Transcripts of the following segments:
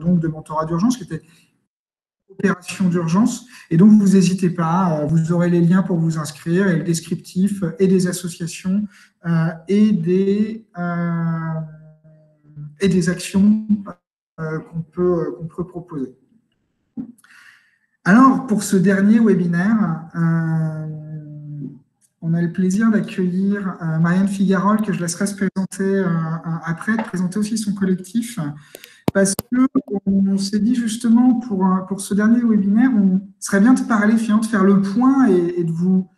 donc, de mentorat d'urgence, qui était opération d'urgence. Et donc, vous n'hésitez pas, vous aurez les liens pour vous inscrire et le descriptif et des associations et des actions qu'on peut proposer. Alors, pour ce dernier webinaire, on a le plaisir d'accueillir Marianne Figarol, que je laisserai se présenter après, de présenter aussi son collectif, parce qu'on s'est dit justement pour ce dernier webinaire, on serait bien de parler, finalement, de faire le point et de vous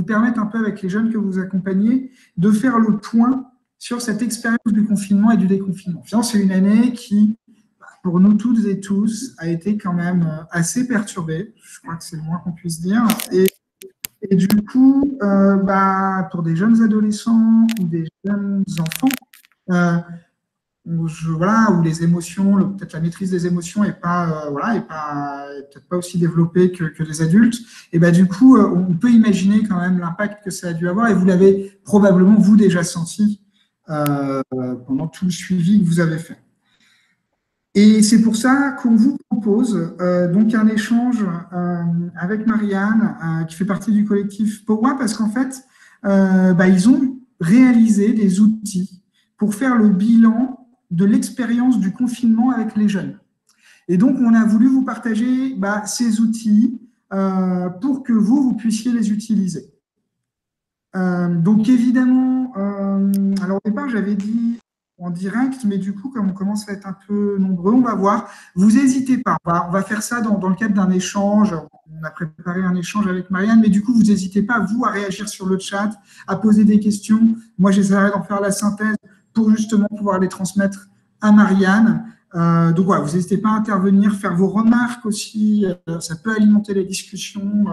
permettre un peu avec les jeunes que vous accompagnez, de faire le point sur cette expérience du confinement et du déconfinement. Finalement, c'est une année qui, pour nous toutes et tous, a été quand même assez perturbée. Je crois que c'est le moins qu'on puisse dire. Et du coup, pour des jeunes adolescents ou des jeunes enfants, où les émotions, peut-être la maîtrise des émotions n'est pas, peut-être pas aussi développée que les adultes, et du coup, on peut imaginer quand même l'impact que ça a dû avoir, et vous l'avez probablement, vous, déjà senti pendant tout le suivi que vous avez fait. Et c'est pour ça qu'on vous propose donc un échange avec Marianne, qui fait partie du collectif POWA, parce qu'en fait, ils ont réalisé des outils pour faire le bilan de l'expérience du confinement avec les jeunes. Et donc, on a voulu vous partager ces outils pour que vous puissiez les utiliser. Donc, évidemment, alors au départ, j'avais dit en direct, mais du coup, comme on commence à être un peu nombreux, on va voir. Vous n'hésitez pas. On va faire ça dans le cadre d'un échange. On a préparé un échange avec Marianne, mais du coup, vous n'hésitez pas, vous, à réagir sur le chat, à poser des questions. Moi, j'essaierai d'en faire la synthèse pour justement pouvoir les transmettre à Marianne. Donc voilà, vous n'hésitez pas à intervenir, faire vos remarques aussi. Ça peut alimenter les discussions.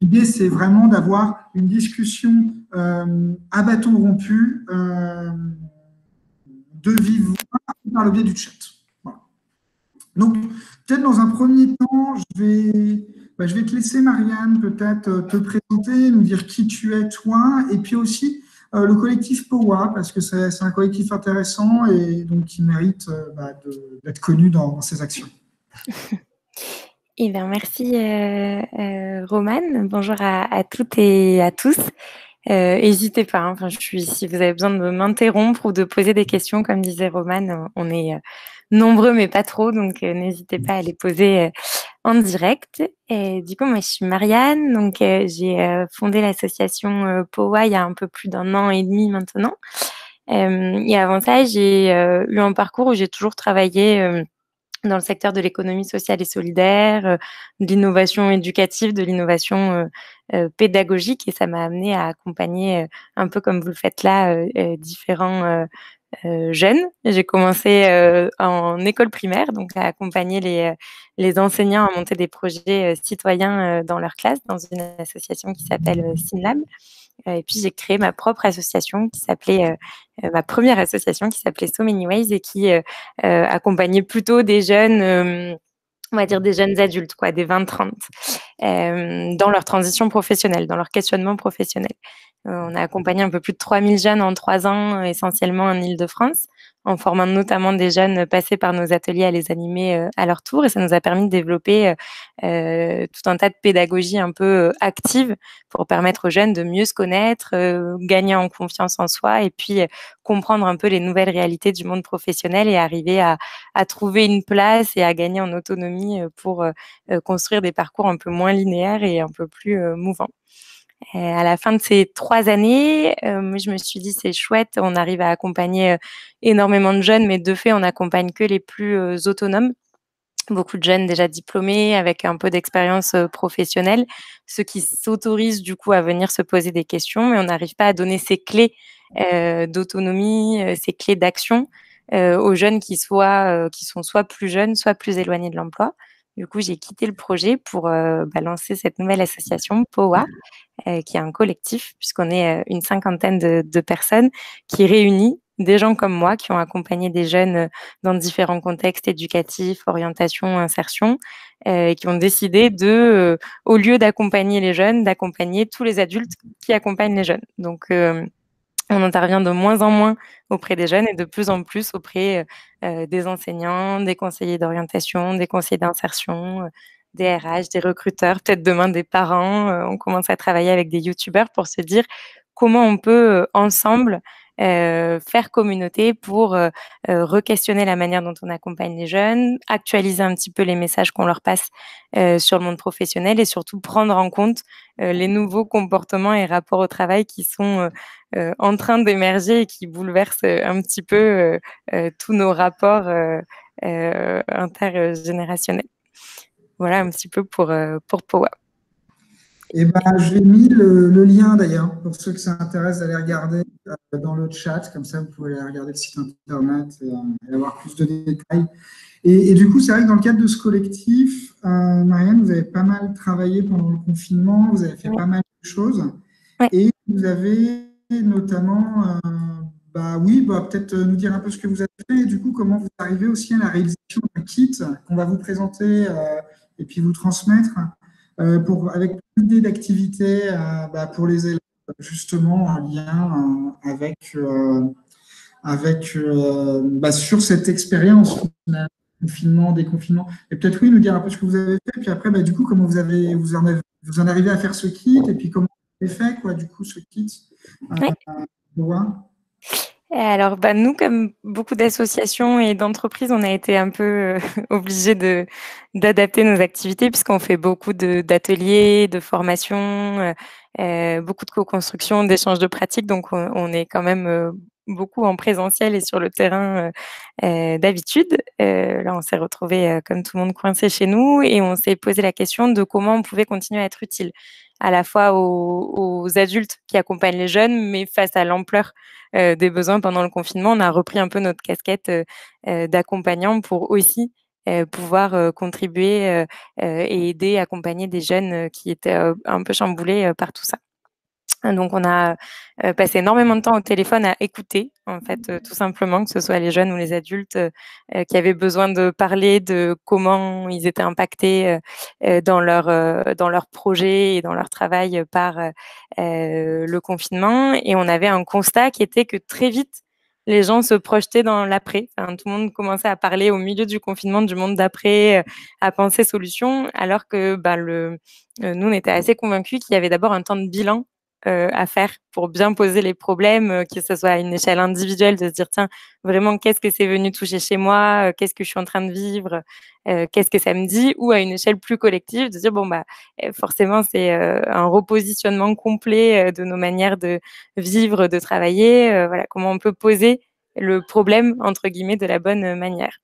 L'idée, c'est vraiment d'avoir une discussion à bâton rompu, de vive voix par le biais du chat. Voilà. Donc, peut-être dans un premier temps, je vais te laisser, Marianne, peut-être te présenter, nous dire qui tu es, toi, et puis aussi le collectif POWA, parce que c'est un collectif intéressant et donc qui mérite d'être connu dans ses actions. Eh bien, merci Romane. Bonjour à toutes et à tous. N'hésitez pas, hein, si vous avez besoin de m'interrompre ou de poser des questions, comme disait Romane, on est nombreux mais pas trop, donc n'hésitez pas à les poser en direct. Et du coup, moi je suis Marianne, donc j'ai fondé l'association POWA il y a un peu plus d'1 an et demi maintenant. Et avant ça, j'ai eu un parcours où j'ai toujours travaillé dans le secteur de l'économie sociale et solidaire, de l'innovation éducative, de l'innovation pédagogique, et ça m'a amenée à accompagner, un peu comme vous le faites là, différents jeunes. J'ai commencé en école primaire, donc à accompagner les enseignants à monter des projets citoyens dans leur classe, dans une association qui s'appelle Synlab. Et puis j'ai créé ma propre association qui s'appelait ma première association qui s'appelait So Many Ways et qui accompagnait plutôt des jeunes, on va dire des jeunes adultes, quoi, des 20-30, dans leur transition professionnelle, dans leur questionnement professionnel. On a accompagné un peu plus de 3000 jeunes en 3 ans, essentiellement en Île-de-France, en formant notamment des jeunes passés par nos ateliers à les animer à leur tour. Et ça nous a permis de développer tout un tas de pédagogies un peu actives pour permettre aux jeunes de mieux se connaître, gagner en confiance en soi et puis comprendre un peu les nouvelles réalités du monde professionnel et arriver à trouver une place et à gagner en autonomie pour construire des parcours un peu moins linéaires et un peu plus mouvants. À la fin de ces 3 années, moi, je me suis dit, c'est chouette, on arrive à accompagner énormément de jeunes, mais de fait, on n'accompagne que les plus autonomes. Beaucoup de jeunes déjà diplômés, avec un peu d'expérience professionnelle, ceux qui s'autorisent du coup à venir se poser des questions, mais on n'arrive pas à donner ces clés d'autonomie, ces clés d'action aux jeunes qui sont soit plus jeunes, soit plus éloignés de l'emploi. Du coup, j'ai quitté le projet pour lancer cette nouvelle association, POWA, qui est un collectif, puisqu'on est une 50aine de personnes qui réunit des gens comme moi qui ont accompagné des jeunes dans différents contextes éducatifs, orientation, insertion, et qui ont décidé de, au lieu d'accompagner les jeunes, d'accompagner tous les adultes qui accompagnent les jeunes. Donc, on intervient de moins en moins auprès des jeunes et de plus en plus auprès des enseignants, des conseillers d'orientation, des conseillers d'insertion, des RH, des recruteurs, peut-être demain des parents. On commence à travailler avec des youtubeurs pour se dire comment on peut ensemble faire communauté pour re-questionner la manière dont on accompagne les jeunes, actualiser un petit peu les messages qu'on leur passe sur le monde professionnel et surtout prendre en compte les nouveaux comportements et rapports au travail qui sont en train d'émerger et qui bouleversent un petit peu tous nos rapports intergénérationnels. Voilà un petit peu pour Powa. Et ben, j'ai mis le lien d'ailleurs pour ceux que ça intéresse d'aller regarder dans le chat. Comme ça, vous pouvez aller regarder le site internet et avoir plus de détails. Et du coup, c'est vrai que dans le cadre de ce collectif, Marianne, vous avez pas mal travaillé pendant le confinement, vous avez fait pas mal de choses. Ouais. Et vous avez notamment, peut-être nous dire un peu ce que vous avez fait et du coup, comment vous arrivez aussi à la réalisation d'un kit qu'on va vous présenter et puis vous transmettre avec une idée d'activité pour les élèves, justement en lien sur cette expérience confinement, déconfinement. Et peut-être oui, nous dire un peu ce que vous avez fait, puis après, du coup, comment vous en arrivez à faire ce kit, et puis comment vous avez fait, quoi, du coup, ce kit. Ouais. Alors, nous, comme beaucoup d'associations et d'entreprises, on a été un peu obligés d'adapter nos activités puisqu'on fait beaucoup d'ateliers, de formations, beaucoup de co-construction, d'échanges de pratiques. Donc, on est quand même beaucoup en présentiel et sur le terrain d'habitude. Là, on s'est retrouvés, comme tout le monde, coincés chez nous et on s'est posé la question de comment on pouvait continuer à être utile à la fois aux adultes qui accompagnent les jeunes, mais face à l'ampleur des besoins pendant le confinement, on a repris un peu notre casquette d'accompagnant pour aussi pouvoir contribuer et aider, accompagner des jeunes qui étaient un peu chamboulés par tout ça. Donc, on a passé énormément de temps au téléphone à écouter, en fait, tout simplement, que ce soit les jeunes ou les adultes qui avaient besoin de parler de comment ils étaient impactés dans leur projet et dans leur travail par le confinement. Et on avait un constat qui était que très vite, les gens se projetaient dans l'après. Enfin, tout le monde commençait à parler au milieu du confinement du monde d'après, à penser solutions, alors que nous, on était assez convaincus qu'il y avait d'abord un temps de bilan à faire pour bien poser les problèmes, que ce soit à une échelle individuelle, de se dire tiens, vraiment, qu'est-ce que c'est venu toucher chez moi, qu'est-ce que je suis en train de vivre, qu'est-ce que ça me dit, ou à une échelle plus collective, de dire forcément, c'est un repositionnement complet de nos manières de vivre, de travailler, voilà, comment on peut poser le problème, entre guillemets, de la bonne manière.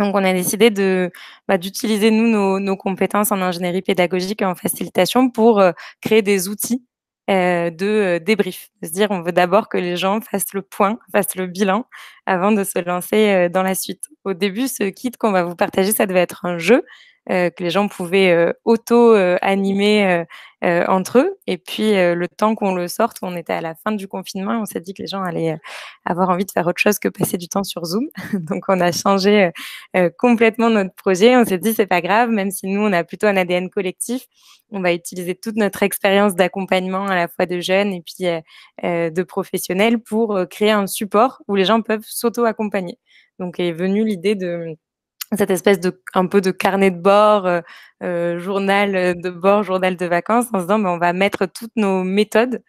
Donc, on a décidé d'utiliser, nous, nos compétences en ingénierie pédagogique et en facilitation pour créer des outils de débrief. De se dire, on veut d'abord que les gens fassent le point, fassent le bilan avant de se lancer dans la suite. Au début, ce kit qu'on va vous partager, ça devait être un jeu que les gens pouvaient auto-animer entre eux. Et puis, le temps qu'on le sorte, on était à la fin du confinement et on s'est dit que les gens allaient avoir envie de faire autre chose que passer du temps sur Zoom. Donc, on a changé complètement notre projet. On s'est dit, c'est pas grave, même si nous, on a plutôt un ADN collectif, on va utiliser toute notre expérience d'accompagnement à la fois de jeunes et puis de professionnels pour créer un support où les gens peuvent s'auto-accompagner. Donc, est venue l'idée de cette espèce un peu de carnet de bord, journal de bord, journal de vacances, en se disant, on va mettre toutes nos méthodes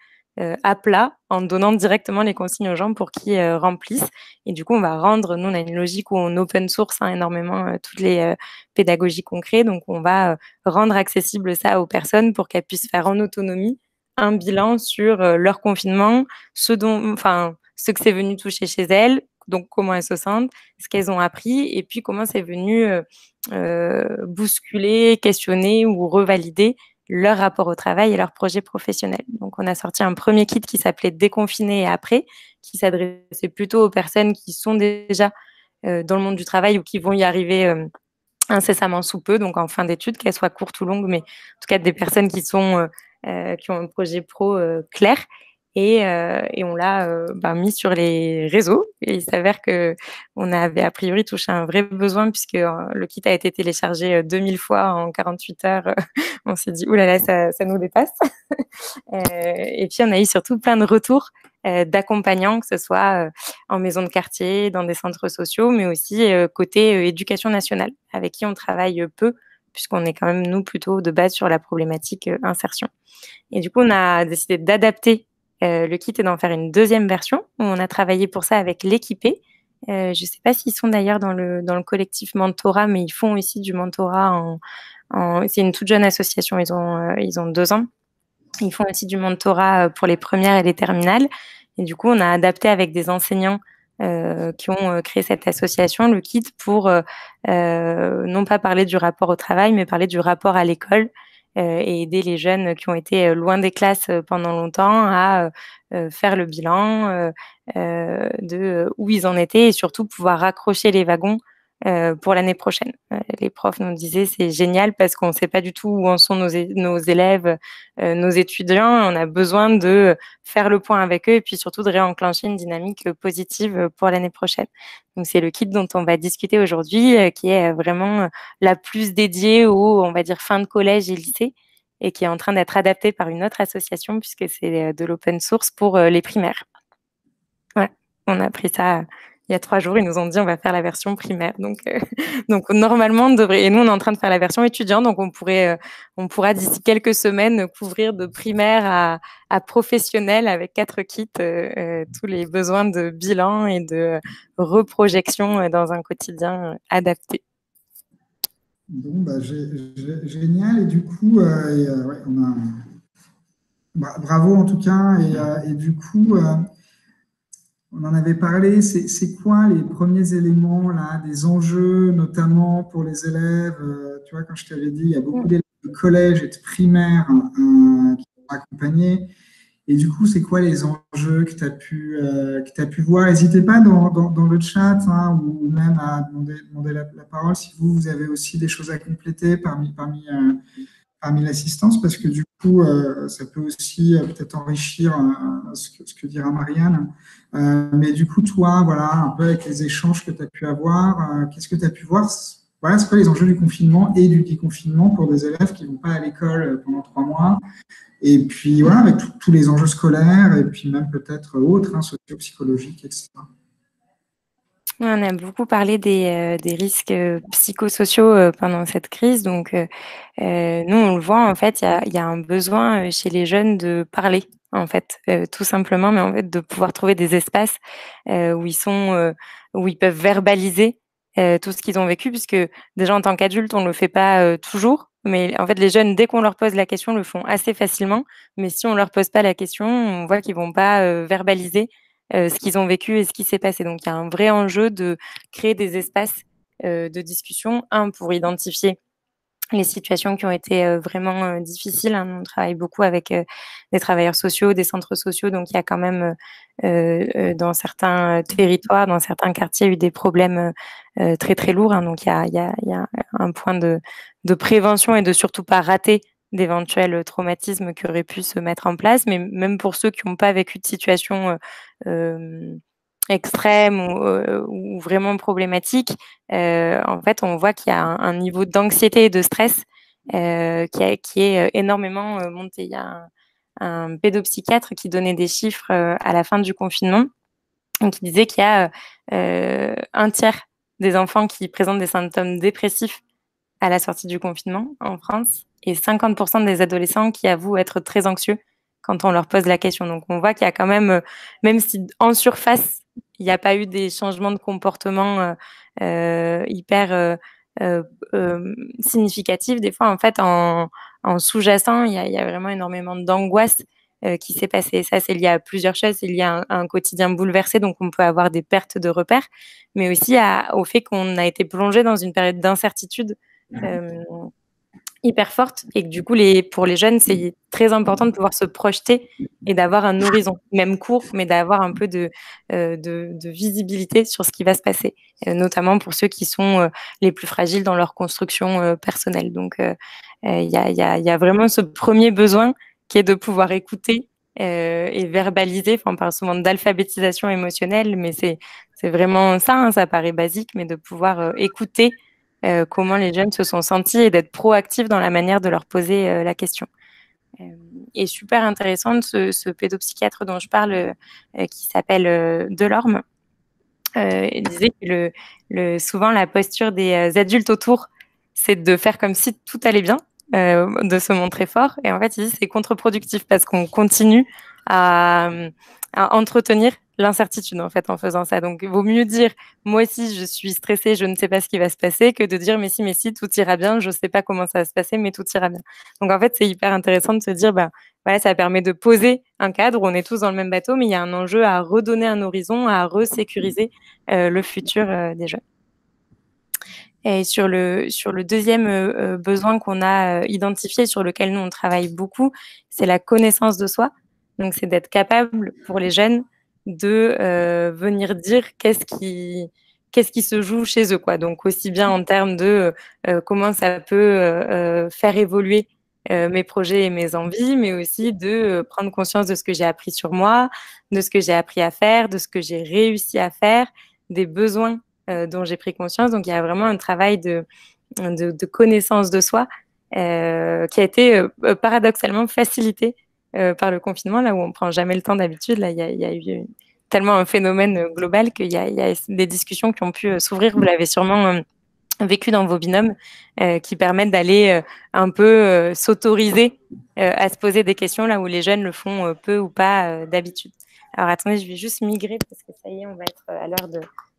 à plat en donnant directement les consignes aux gens pour qu'ils remplissent. Et du coup, on va rendre, nous, on a une logique où on open source énormément toutes les pédagogies qu'on crée. Donc, on va rendre accessible ça aux personnes pour qu'elles puissent faire en autonomie un bilan sur leur confinement, ce que c'est venu toucher chez elles, donc comment elles se sentent, ce qu'elles ont appris, et puis comment c'est venu bousculer, questionner ou revalider leur rapport au travail et leur projet professionnel. Donc, on a sorti un premier kit qui s'appelait Déconfiner et après, qui s'adressait plutôt aux personnes qui sont déjà dans le monde du travail ou qui vont y arriver incessamment sous peu, donc en fin d'études, qu'elles soient courtes ou longues, mais en tout cas des personnes qui ont un projet pro clair. et on l'a mis sur les réseaux. Et il s'avère qu'on avait a priori touché un vrai besoin puisque le kit a été téléchargé 2000 fois en 48 heures. On s'est dit, oulala, ça nous dépasse. Et puis, on a eu surtout plein de retours d'accompagnants, que ce soit en maison de quartier, dans des centres sociaux, mais aussi côté éducation nationale, avec qui on travaille peu, puisqu'on est quand même, nous, plutôt de base sur la problématique insertion. Et du coup, on a décidé d'adapter le kit et d'en faire une deuxième version. On a travaillé pour ça avec l'Équipé. Je ne sais pas s'ils sont d'ailleurs dans le collectif mentorat, mais ils font aussi du mentorat c'est une toute jeune association, ils ont 2 ans. Ils font aussi du mentorat pour les premières et les terminales. Et du coup, on a adapté avec des enseignants qui ont créé cette association, le kit, pour non pas parler du rapport au travail, mais parler du rapport à l'école et aider les jeunes qui ont été loin des classes pendant longtemps à faire le bilan de où ils en étaient et surtout pouvoir raccrocher les wagons pour l'année prochaine. Les profs nous disaient c'est génial parce qu'on ne sait pas du tout où en sont nos élèves, nos étudiants. On a besoin de faire le point avec eux et puis surtout de réenclencher une dynamique positive pour l'année prochaine. Donc c'est le kit dont on va discuter aujourd'hui qui est vraiment la plus dédiée aux, on va dire, fin de collège et lycée et qui est en train d'être adaptée par une autre association puisque c'est de l'open source pour les primaires. Ouais, on a appris ça il y a 3 jours, ils nous ont dit on va faire la version primaire. Donc normalement, on devrait. Et nous, on est en train de faire la version étudiant, donc on pourra d'ici quelques semaines couvrir de primaire à professionnel avec 4 kits tous les besoins de bilan et de reprojection dans un quotidien adapté. Bon, génial. Et du coup, ouais, bravo en tout cas. Et du coup, on en avait parlé, c'est quoi les premiers éléments là, des enjeux, notamment pour les élèves tu vois, quand je t'avais dit, il y a beaucoup d'élèves de collège et de primaire qui sont accompagnés. Et du coup, c'est quoi les enjeux que tu as pu voir? N'hésitez pas dans le chat ou même à demander la parole si vous avez aussi des choses à compléter parmi l'assistance, parce que du coup, ça peut aussi peut-être enrichir ce que dira Marianne. Mais du coup, toi, voilà, un peu avec les échanges que tu as pu avoir, qu'est-ce que tu as pu voir? Voilà, c'est quoi les enjeux du confinement et du déconfinement pour des élèves qui ne vont pas à l'école pendant 3 mois? Et puis, voilà, avec tous les enjeux scolaires et puis même peut-être autres, socio-psychologiques, etc. On a beaucoup parlé des risques psychosociaux pendant cette crise. Donc, nous, on le voit, en fait, il y a un besoin chez les jeunes de parler, en fait, tout simplement, mais en fait, de pouvoir trouver des espaces où où ils peuvent verbaliser tout ce qu'ils ont vécu, puisque déjà, en tant qu'adulte, on ne le fait pas toujours. Mais en fait, les jeunes, dès qu'on leur pose la question, le font assez facilement. Mais si on leur pose pas la question, on voit qu'ils vont pas verbaliser ce qu'ils ont vécu et ce qui s'est passé. Donc, il y a un vrai enjeu de créer des espaces de discussion, pour identifier les situations qui ont été vraiment difficiles. On travaille beaucoup avec des travailleurs sociaux, des centres sociaux, donc il y a quand même dans certains territoires, dans certains quartiers, eu des problèmes très très lourds. Donc il y a un point de prévention et de surtout pas rater d'éventuels traumatismes qui auraient pu se mettre en place, mais même pour ceux qui n'ont pas vécu de situation extrême ou vraiment problématique, en fait, on voit qu'il y a un niveau d'anxiété et de stress qui est énormément monté. Il y a un pédopsychiatre qui donnait des chiffres à la fin du confinement et qui disait qu'il y a un tiers des enfants qui présentent des symptômes dépressifs à la sortie du confinement en France et 50% des adolescents qui avouent être très anxieux quand on leur pose la question. Donc, on voit qu'il y a quand même si en surface, il n'y a pas eu des changements de comportement hyper significatifs, des fois, en fait, en sous-jacent, il y a vraiment énormément d'angoisse qui s'est passé. Ça, c'est lié à plusieurs choses. C'est lié à un quotidien bouleversé, donc on peut avoir des pertes de repères, mais aussi au fait qu'on a été plongé dans une période d'incertitude hyper forte et que du coup, pour les jeunes, c'est très important de pouvoir se projeter et d'avoir un horizon, même court, mais d'avoir un peu de visibilité sur ce qui va se passer, notamment pour ceux qui sont les plus fragiles dans leur construction personnelle. Donc, il y a vraiment ce premier besoin qui est de pouvoir écouter et verbaliser. Enfin, on parle souvent d'alphabétisation émotionnelle, mais c'est vraiment ça, hein, ça paraît basique, mais de pouvoir écouter comment les jeunes se sont sentis et d'être proactifs dans la manière de leur poser la question. Et super intéressante, ce pédopsychiatre dont je parle, qui s'appelle Delorme, il disait que souvent la posture des adultes autour, c'est de faire comme si tout allait bien, de se montrer fort. Et en fait, il dit c'est contre-productif parce qu'on continue à, à entretenir l'incertitude en fait en faisant ça. Donc, il vaut mieux dire moi aussi je suis stressée, je ne sais pas ce qui va se passer, que de dire mais si tout ira bien, je ne sais pas comment ça va se passer, mais tout ira bien. Donc en fait, c'est hyper intéressant de se dire bah voilà, ça permet de poser un cadre où on est tous dans le même bateau, mais il y a un enjeu à redonner un horizon, à resécuriser le futur des jeunes. Et sur le deuxième besoin qu'on a identifié, sur lequel nous on travaille beaucoup, c'est la connaissance de soi. Donc c'est d'être capable pour les jeunes de venir dire qu'est-ce qui se joue chez eux, quoi. Donc aussi bien en termes de comment ça peut faire évoluer mes projets et mes envies, mais aussi de prendre conscience de ce que j'ai appris sur moi, de ce que j'ai appris à faire, de ce que j'ai réussi à faire, des besoins dont j'ai pris conscience. Donc, il y a vraiment un travail de connaissance de soi qui a été paradoxalement facilité par le confinement, là où on ne prend jamais le temps d'habitude. Là, il y a eu tellement un phénomène global qu'il y a des discussions qui ont pu s'ouvrir. Vous l'avez sûrement vécu dans vos binômes qui permettent d'aller un peu s'autoriser à se poser des questions là où les jeunes le font peu ou pas d'habitude. Alors, attendez, je vais juste migrer parce que ça y est, on va être à l'heure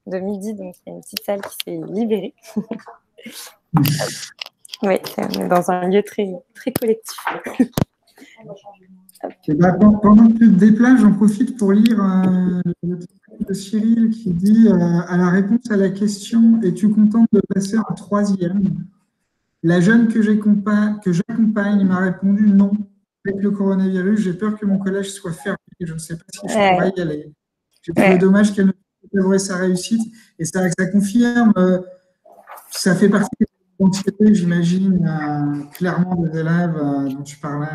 de midi, donc il y a une petite salle qui s'est libérée. Oui, on est dans un lieu très, très collectif. Pendant que tu te déplaces, j'en profite pour lire le texte de Cyril qui dit à la réponse à la question « Es-tu contente de passer en troisième ?» La jeune que j'accompagne m'a répondu « Non, avec le coronavirus, j'ai peur que mon collège soit fermé, je ne sais pas si je pourrais y aller. » J'ai trouvé dommage qu'elle ne puisse pas célébrer sa réussite et ça confirme, ça fait partie des anxiétés, j'imagine, clairement des élèves dont tu parlais.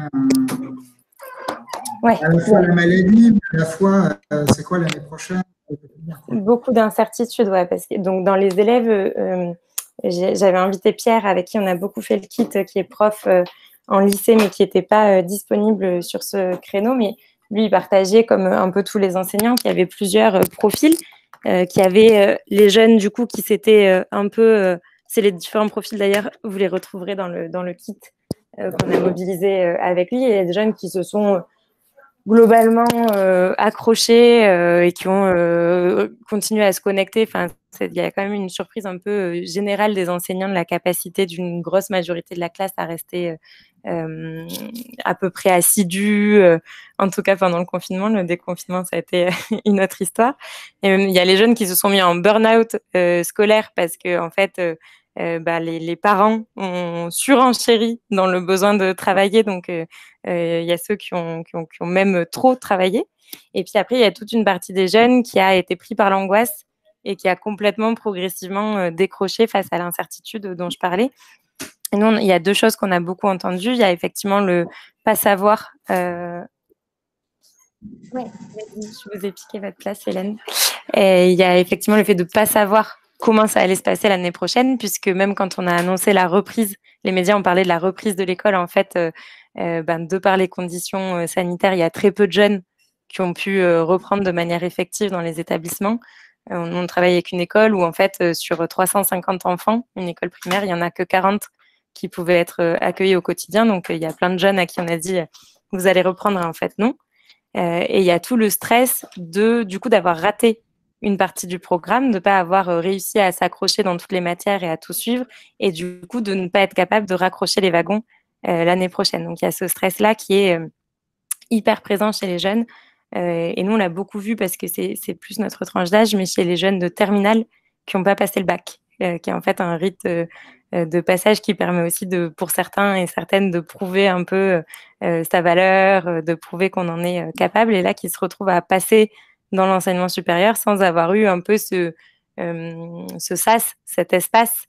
À la fois la maladie, mais à la fois, c'est quoi l'année prochaine? Beaucoup d'incertitudes, ouais, parce que donc dans les élèves, j'avais invité Pierre, avec qui on a beaucoup fait le kit, qui est prof en lycée, mais qui n'était pas disponible sur ce créneau. Mais lui, il partageait, comme un peu tous les enseignants, qu'il y avait plusieurs profils, qu'il y avait les jeunes, du coup, qui s'étaient un peu... c'est les différents profils, d'ailleurs, vous les retrouverez dans le kit qu'on a mobilisé avec lui. Et il y a des jeunes qui se sont globalement accrochés et qui ont continué à se connecter. Enfin, il y a quand même une surprise un peu générale des enseignants de la capacité d'une grosse majorité de la classe à rester à peu près assidus, en tout cas pendant le confinement. Le déconfinement, ça a été une autre histoire. Et il y a les jeunes qui se sont mis en burn-out scolaire parce que, en fait, les parents ont surenchéri dans le besoin de travailler. Donc, il y a ceux qui ont même trop travaillé. Et puis après, il y a toute une partie des jeunes qui a été pris par l'angoisse et qui a complètement, progressivement décroché face à l'incertitude dont je parlais. Et nous, il y a deux choses qu'on a beaucoup entendues. Il y a effectivement le pas savoir. Ouais, je vous ai piqué votre place, Hélène. Et il y a effectivement le fait de ne pas savoir comment ça allait se passer l'année prochaine, puisque même quand on a annoncé la reprise, les médias ont parlé de la reprise de l'école, en fait, de par les conditions sanitaires, il y a très peu de jeunes qui ont pu reprendre de manière effective dans les établissements. On travaille avec une école où, en fait, sur 350 enfants, une école primaire, il n'y en a que 40 qui pouvaient être accueillis au quotidien. Donc, il y a plein de jeunes à qui on a dit « vous allez reprendre », en fait, non. Et il y a tout le stress du coup, d'avoir raté une partie du programme, de ne pas avoir réussi à s'accrocher dans toutes les matières et à tout suivre, et du coup, de ne pas être capable de raccrocher les wagons l'année prochaine. Donc, il y a ce stress-là qui est hyper présent chez les jeunes. Et nous, on l'a beaucoup vu parce que c'est plus notre tranche d'âge, mais chez les jeunes de terminale qui n'ont pas passé le bac, qui est en fait un rite de passage qui permet aussi pour certains et certaines de prouver un peu sa valeur, de prouver qu'on en est capable, et là, qui se retrouvent à passer dans l'enseignement supérieur sans avoir eu un peu ce sas, cet espace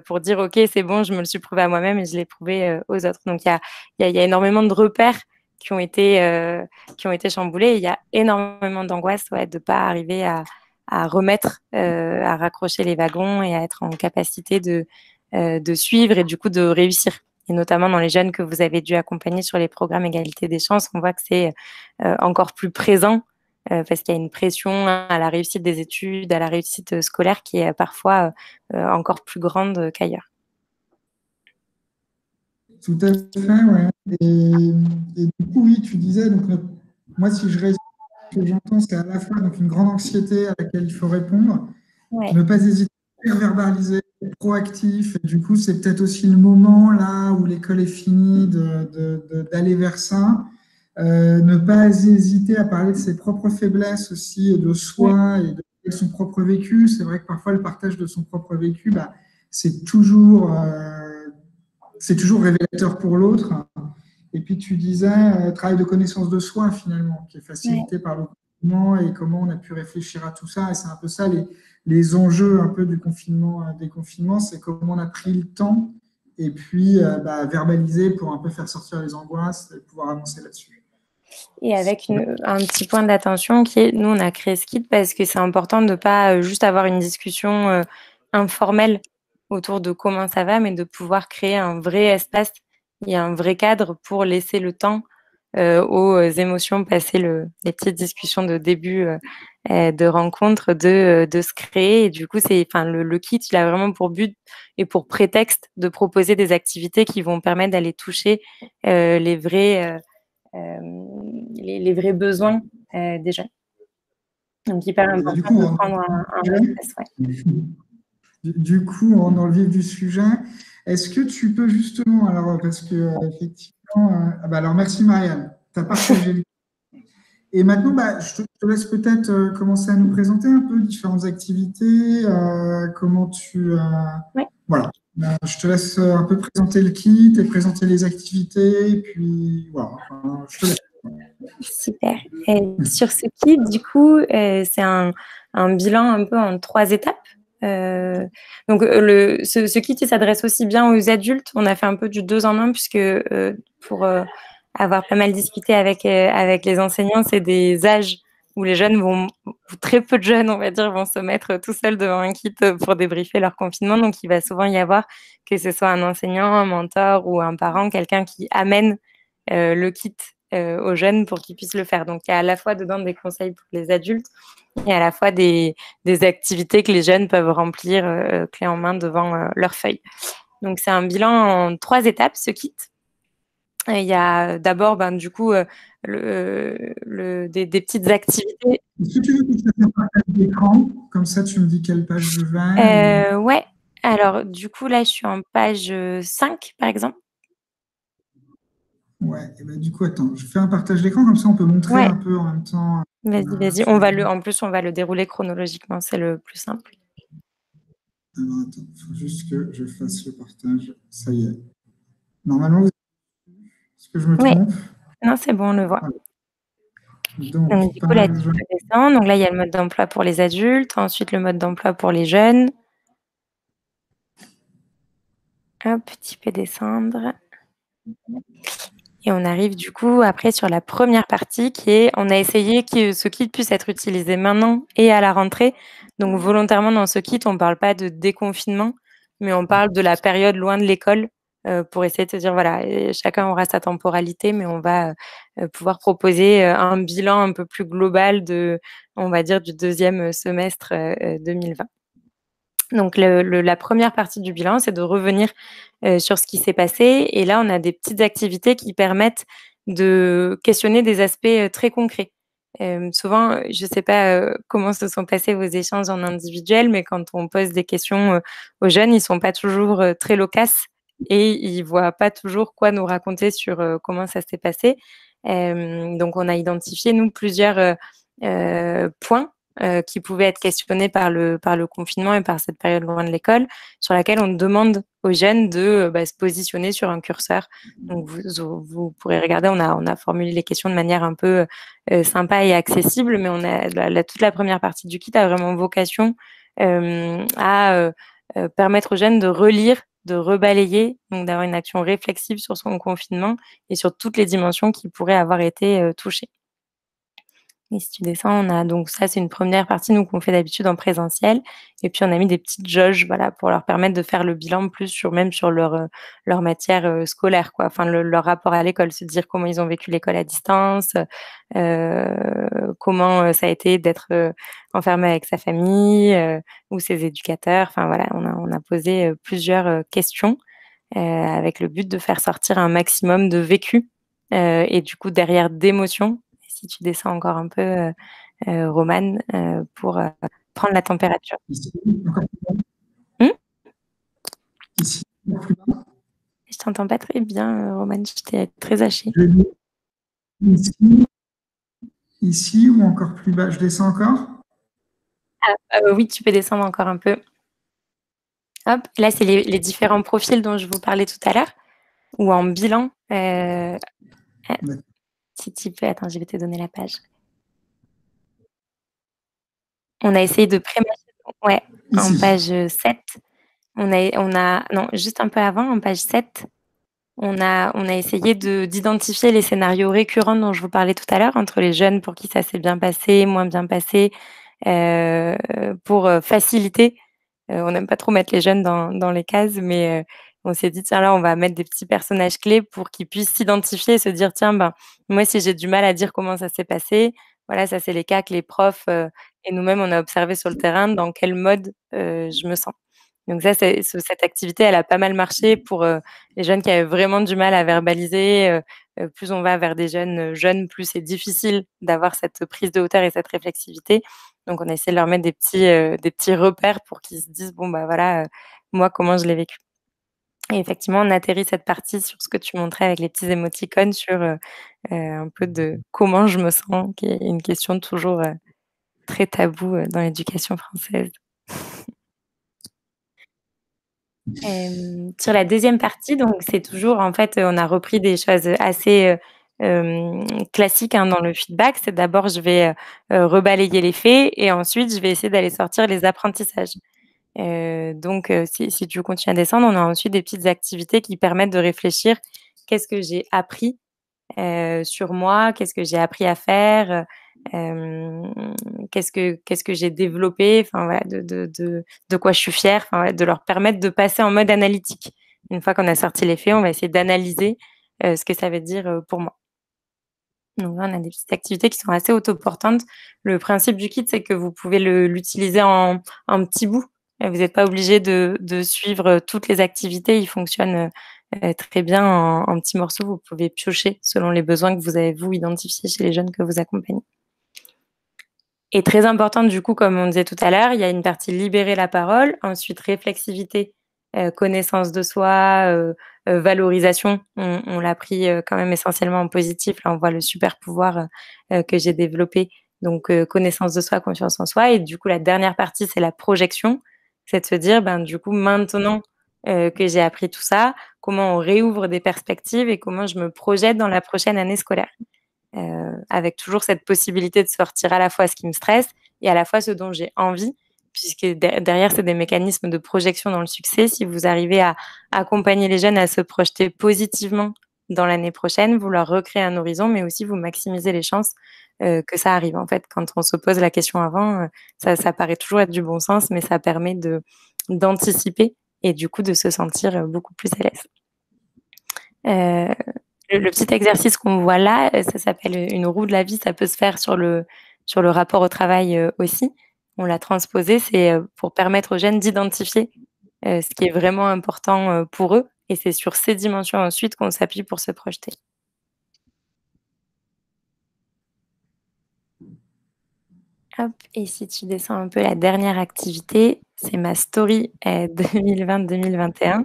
pour dire, OK, c'est bon, je me le suis prouvé à moi-même et je l'ai prouvé aux autres. Donc, il y a énormément de repères qui ont été chamboulées. Il y a énormément d'angoisse de ne pas arriver à remettre, à raccrocher les wagons et à être en capacité de suivre et du coup de réussir. Et notamment dans les jeunes que vous avez dû accompagner sur les programmes égalité des chances, on voit que c'est encore plus présent parce qu'il y a une pression à la réussite des études, à la réussite scolaire qui est parfois encore plus grande qu'ailleurs. Tout à fait, ouais. Et du coup, oui, tu disais, donc, moi, si je résume ce que j'entends, c'est à la fois donc, une grande anxiété à laquelle il faut répondre, ne pas hésiter à verbaliser, être proactif. Et du coup, c'est peut-être aussi le moment là où l'école est finie d'aller vers ça. Ne pas hésiter à parler de ses propres faiblesses aussi et de soi et de son propre vécu. C'est vrai que parfois, le partage de son propre vécu, bah, c'est toujours révélateur pour l'autre. Et puis tu disais, travail de connaissance de soi finalement, qui est facilité par le confinement et comment on a pu réfléchir à tout ça. Et c'est un peu ça les enjeux un peu du confinement, des confinements, c'est comment on a pris le temps et puis verbaliser pour un peu faire sortir les angoisses et pouvoir avancer là-dessus. Et avec un petit point d'attention qui est, nous, on a créé ce kit parce que c'est important de ne pas juste avoir une discussion informelle autour de comment ça va, mais de pouvoir créer un vrai espace et un vrai cadre pour laisser le temps aux émotions, passer les petites discussions de début de rencontre, de se créer. Et du coup, le kit, il a vraiment pour but et pour prétexte de proposer des activités qui vont permettre d'aller toucher les vrais besoins des jeunes. Donc, hyper important du coup, de prendre un espace. Du coup, on dans le vif du sujet. Est-ce que tu peux justement, alors parce que effectivement, alors merci Marianne, tu as partagé le. Et maintenant, je te laisse peut-être commencer à nous présenter un peu différentes activités, comment tu. Voilà. Je te laisse un peu présenter le kit et présenter les activités. Et puis, voilà. Je te laisse. Super. Et sur ce kit, du coup, c'est un bilan un peu en 3 étapes. Donc, ce kit, il s'adresse aussi bien aux adultes. On a fait un peu du 2 en 1 puisque pour avoir pas mal discuté avec les enseignants, c'est des âges où les jeunes très peu de jeunes, on va dire, vont se mettre tout seuls devant un kit pour débriefer leur confinement. Donc, il va souvent y avoir, que ce soit un enseignant, un mentor ou un parent, quelqu'un qui amène le kit aux jeunes pour qu'ils puissent le faire. Donc, il y a à la fois dedans des conseils pour les adultes et à la fois des activités que les jeunes peuvent remplir clé en main devant leur feuille. Donc, c'est un bilan en 3 étapes, ce kit. Il y a d'abord, du coup, des petites activités. Est-ce que tu veux que je fasse un partage d'écran? Comme ça, tu me dis quelle page je vais. Ouais. Alors, du coup, là, je suis en page 5, par exemple. Ouais, et du coup, attends, je fais un partage d'écran, comme ça on peut montrer un peu en même temps. Vas-y. En plus, on va le dérouler chronologiquement, c'est le plus simple. Alors, attends, il faut juste que je fasse le partage. Ça y est. Normalement, est-ce que je me trompe? Non, c'est bon, on le voit. Voilà. Donc, du coup, là, tu peux descendre. Donc là, il y a le mode d'emploi pour les adultes, ensuite le mode d'emploi pour les jeunes. Hop, tu peux descendre. Et on arrive du coup après sur la première partie qui est, on a essayé que ce kit puisse être utilisé maintenant et à la rentrée. Donc volontairement dans ce kit, on ne parle pas de déconfinement, mais on parle de la période loin de l'école pour essayer de se dire, voilà, chacun aura sa temporalité, mais on va pouvoir proposer un bilan un peu plus global on va dire, du 2e semestre 2020. Donc, la première partie du bilan, c'est de revenir sur ce qui s'est passé. Et là, on a des petites activités qui permettent de questionner des aspects très concrets. Souvent, je ne sais pas comment se sont passés vos échanges en individuel, mais quand on pose des questions aux jeunes, ils ne sont pas toujours très loquaces et ils ne voient pas toujours quoi nous raconter sur comment ça s'est passé. Donc, on a identifié, nous, plusieurs points qui pouvaient être questionnés par le confinement et par cette période loin de l'école, sur laquelle on demande aux jeunes de se positionner sur un curseur. Donc, vous pourrez regarder, on a formulé les questions de manière un peu sympa et accessible, mais on a toute la première partie du kit a vraiment vocation à permettre aux jeunes de relire de rebalayer, donc d'avoir une action réflexive sur son confinement et sur toutes les dimensions qui pourraient avoir été touchées. Et si tu descends, on a donc ça, c'est une première partie, nous, qu'on fait d'habitude en présentiel et puis on a mis des petites jauges, voilà, pour leur permettre de faire le bilan plus sur même sur leur matière, scolaire, quoi. Enfin, leur rapport à l'école, se dire comment ils ont vécu l'école à distance, comment, ça a été d'être, enfermé avec sa famille, ou ses éducateurs. Enfin, voilà, on a posé, plusieurs, questions, avec le but de faire sortir un maximum de vécu, et du coup derrière d'émotions. Si tu descends encore un peu, Romane, pour, prendre la température. Ici, encore plus bas. Mmh? Ici, encore plus bas. Je t'entends pas très bien, Romane, j'étais très hachée. Ici, ici ou encore plus bas. Je descends encore. Oui, tu peux descendre encore un peu. Hop, là, c'est les différents profils dont je vous parlais tout à l'heure, ou en bilan, si tu peux, attends, je vais te donner la page. On a essayé de ouais, en Ici. page 7. Non, juste un peu avant, en page 7, on a essayé d'identifier les scénarios récurrents dont je vous parlais tout à l'heure, entre les jeunes pour qui ça s'est bien passé, moins bien passé, pour, faciliter. On n'aime pas trop mettre les jeunes dans les cases, mais on s'est dit: «Tiens, là, on va mettre des petits personnages clés pour qu'ils puissent s'identifier et se dire: "Tiens, ben, moi, si j'ai du mal à dire comment ça s'est passé, voilà, ça, c'est les cas que les profs, et nous-mêmes, on a observé sur le terrain, dans quel mode, je me sens". Donc ça, cette activité, elle a pas mal marché pour, les jeunes qui avaient vraiment du mal à verbaliser, plus on va vers des jeunes, jeunes, plus c'est difficile d'avoir cette prise de hauteur et cette réflexivité. Donc on a essayé de leur mettre des petits repères pour qu'ils se disent: «Bon, bah, voilà, moi, comment je l'ai vécu». Et effectivement, on atterrit cette partie sur ce que tu montrais avec les petits émoticônes sur, un peu de comment je me sens, qui est une question toujours, très taboue, dans l'éducation française. Sur la deuxième partie, donc c'est toujours en fait, on a repris des choses assez, classiques, hein, dans le feedback. C'est d'abord je vais, rebalayer les faits et ensuite je vais essayer d'aller sortir les apprentissages. Donc si tu continues à descendre, on a ensuite des petites activités qui permettent de réfléchir: «Qu'est-ce que j'ai appris, sur moi? Qu'est-ce que j'ai appris à faire? Qu'est-ce que j'ai développé?» Enfin voilà, de quoi je suis fière, enfin voilà, de leur permettre de passer en mode analytique. Une fois qu'on a sorti les faits, on va essayer d'analyser, ce que ça veut dire, pour moi. Donc là, on a des petites activités qui sont assez autoportantes. Le principe du kit, c'est que vous pouvez l'utiliser en petits bouts. Vous n'êtes pas obligé de suivre, toutes les activités. Il fonctionne, très bien en petits morceaux. Vous pouvez piocher selon les besoins que vous avez, vous, identifiés chez les jeunes que vous accompagnez. Et très importante, du coup, comme on disait tout à l'heure, il y a une partie libérer la parole, ensuite réflexivité, connaissance de soi, valorisation. On l'a pris, quand même essentiellement en positif. Là, on voit le super pouvoir, que j'ai développé. Donc, connaissance de soi, confiance en soi et du coup, la dernière partie, c'est la projection. C'est de se dire: «Ben, du coup, maintenant, que j'ai appris tout ça, comment on réouvre des perspectives et comment je me projette dans la prochaine année scolaire?» Avec toujours cette possibilité de sortir à la fois ce qui me stresse et à la fois ce dont j'ai envie, puisque derrière, c'est des mécanismes de projection dans le succès. Si vous arrivez à accompagner les jeunes à se projeter positivement dans l'année prochaine, vous leur recréez un horizon, mais aussi vous maximisez les chances, que ça arrive. En fait, quand on se pose la question avant, ça paraît toujours être du bon sens, mais ça permet d'anticiper et du coup de se sentir, beaucoup plus à l'aise. Heu, le petit exercice qu'on voit là, ça s'appelle, une roue de la vie. Ça peut se faire sur le rapport au travail, aussi. On l'a transposé, c'est, pour permettre aux jeunes d'identifier, ce qui est vraiment important, pour eux et c'est sur ces dimensions ensuite qu'on s'appuie pour se projeter. Hop et si tu descends un peu la dernière activité, c'est ma story, 2020-2021.